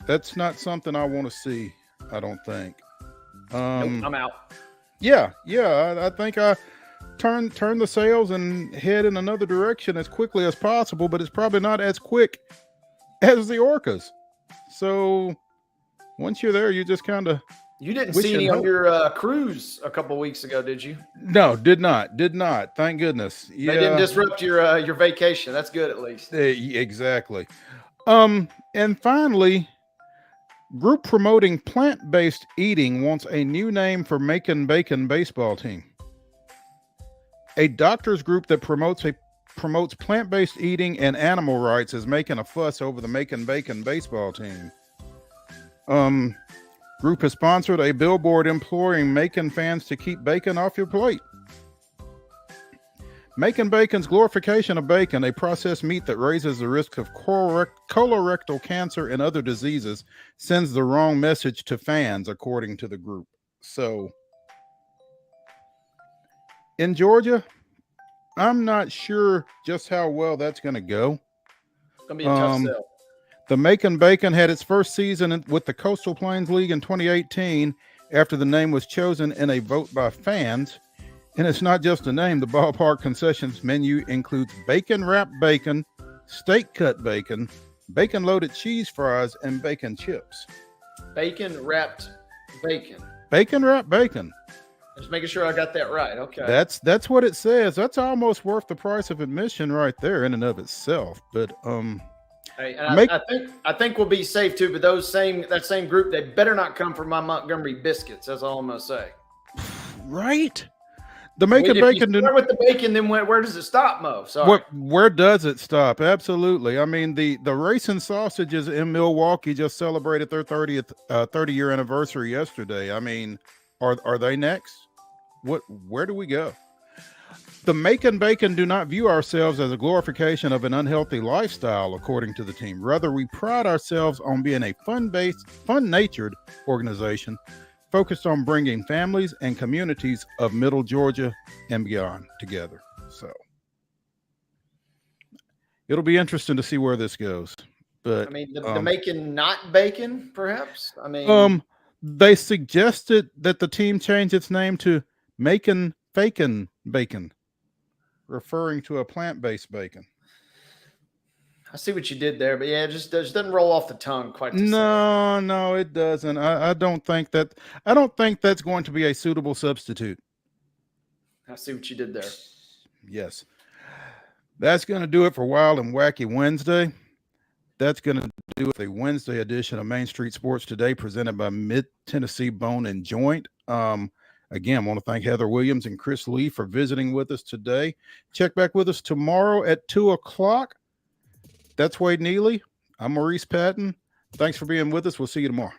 That's not something I want to see, I don't think. Nope, I'm out. Yeah. I think I turn the sails and head in another direction as quickly as possible, but it's probably not as quick as the orcas. So once you're there, you just kind of... You didn't see any on your cruise a couple weeks ago, did you? No, did not. Thank goodness. Yeah. They didn't disrupt your vacation. That's good, at least. Exactly. And finally, group promoting plant-based eating wants a new name for Macon Bacon baseball team. A doctors group that promotes plant-based eating and animal rights is making a fuss over the Macon Bacon baseball team. Group has sponsored a billboard imploring Macon fans to keep bacon off your plate. Macon Bacon's glorification of bacon, a processed meat that raises the risk of colorectal cancer and other diseases, sends the wrong message to fans, according to the group. So, in Georgia, I'm not sure just how well that's going to go. It's going to be a tough sell. The Macon Bacon had its first season with the Coastal Plains League in 2018 after the name was chosen in a vote by fans. And it's not just a name. The ballpark concessions menu includes bacon-wrapped bacon, steak-cut bacon, bacon-loaded cheese fries, and bacon chips. Bacon-wrapped bacon. Bacon-wrapped bacon. Just making sure I got that right. Okay. That's what it says. That's almost worth the price of admission right there in and of itself. But hey, and I think we'll be safe too. But that same group, they better not come for my Montgomery biscuits. That's all I'm gonna say. Right. The Macon Bacon. Start with the bacon, then where does it stop, Mo? Sorry. Where does it stop? Absolutely. I mean, the Racing Sausages in Milwaukee just celebrated their 30-year anniversary yesterday. I mean, are they next? Where do we go? The Macon Bacon do not view ourselves as a glorification of an unhealthy lifestyle, according to the team. Rather, we pride ourselves on being a fun-natured organization focused on bringing families and communities of Middle Georgia and beyond together. So it'll be interesting to see where this goes. But I mean, the Macon not bacon, perhaps. I mean, they suggested that the team change its name to Macon Fakin Bacon, referring to a plant-based bacon. I see what you did there, but yeah, it just doesn't roll off the tongue quite. No, it doesn't. I don't think that's going to be a suitable substitute. I see what you did there. Yes. That's going to do it for Wild and Wacky Wednesday. That's going to do it for the Wednesday edition of Main Street Sports Today, presented by Mid-Tennessee Bone and Joint. Again, I want to thank Heather Williams and Chris Lee for visiting with us today. Check back with us tomorrow at 2:00. That's Wade Neely. I'm Maurice Patton. Thanks for being with us. We'll see you tomorrow.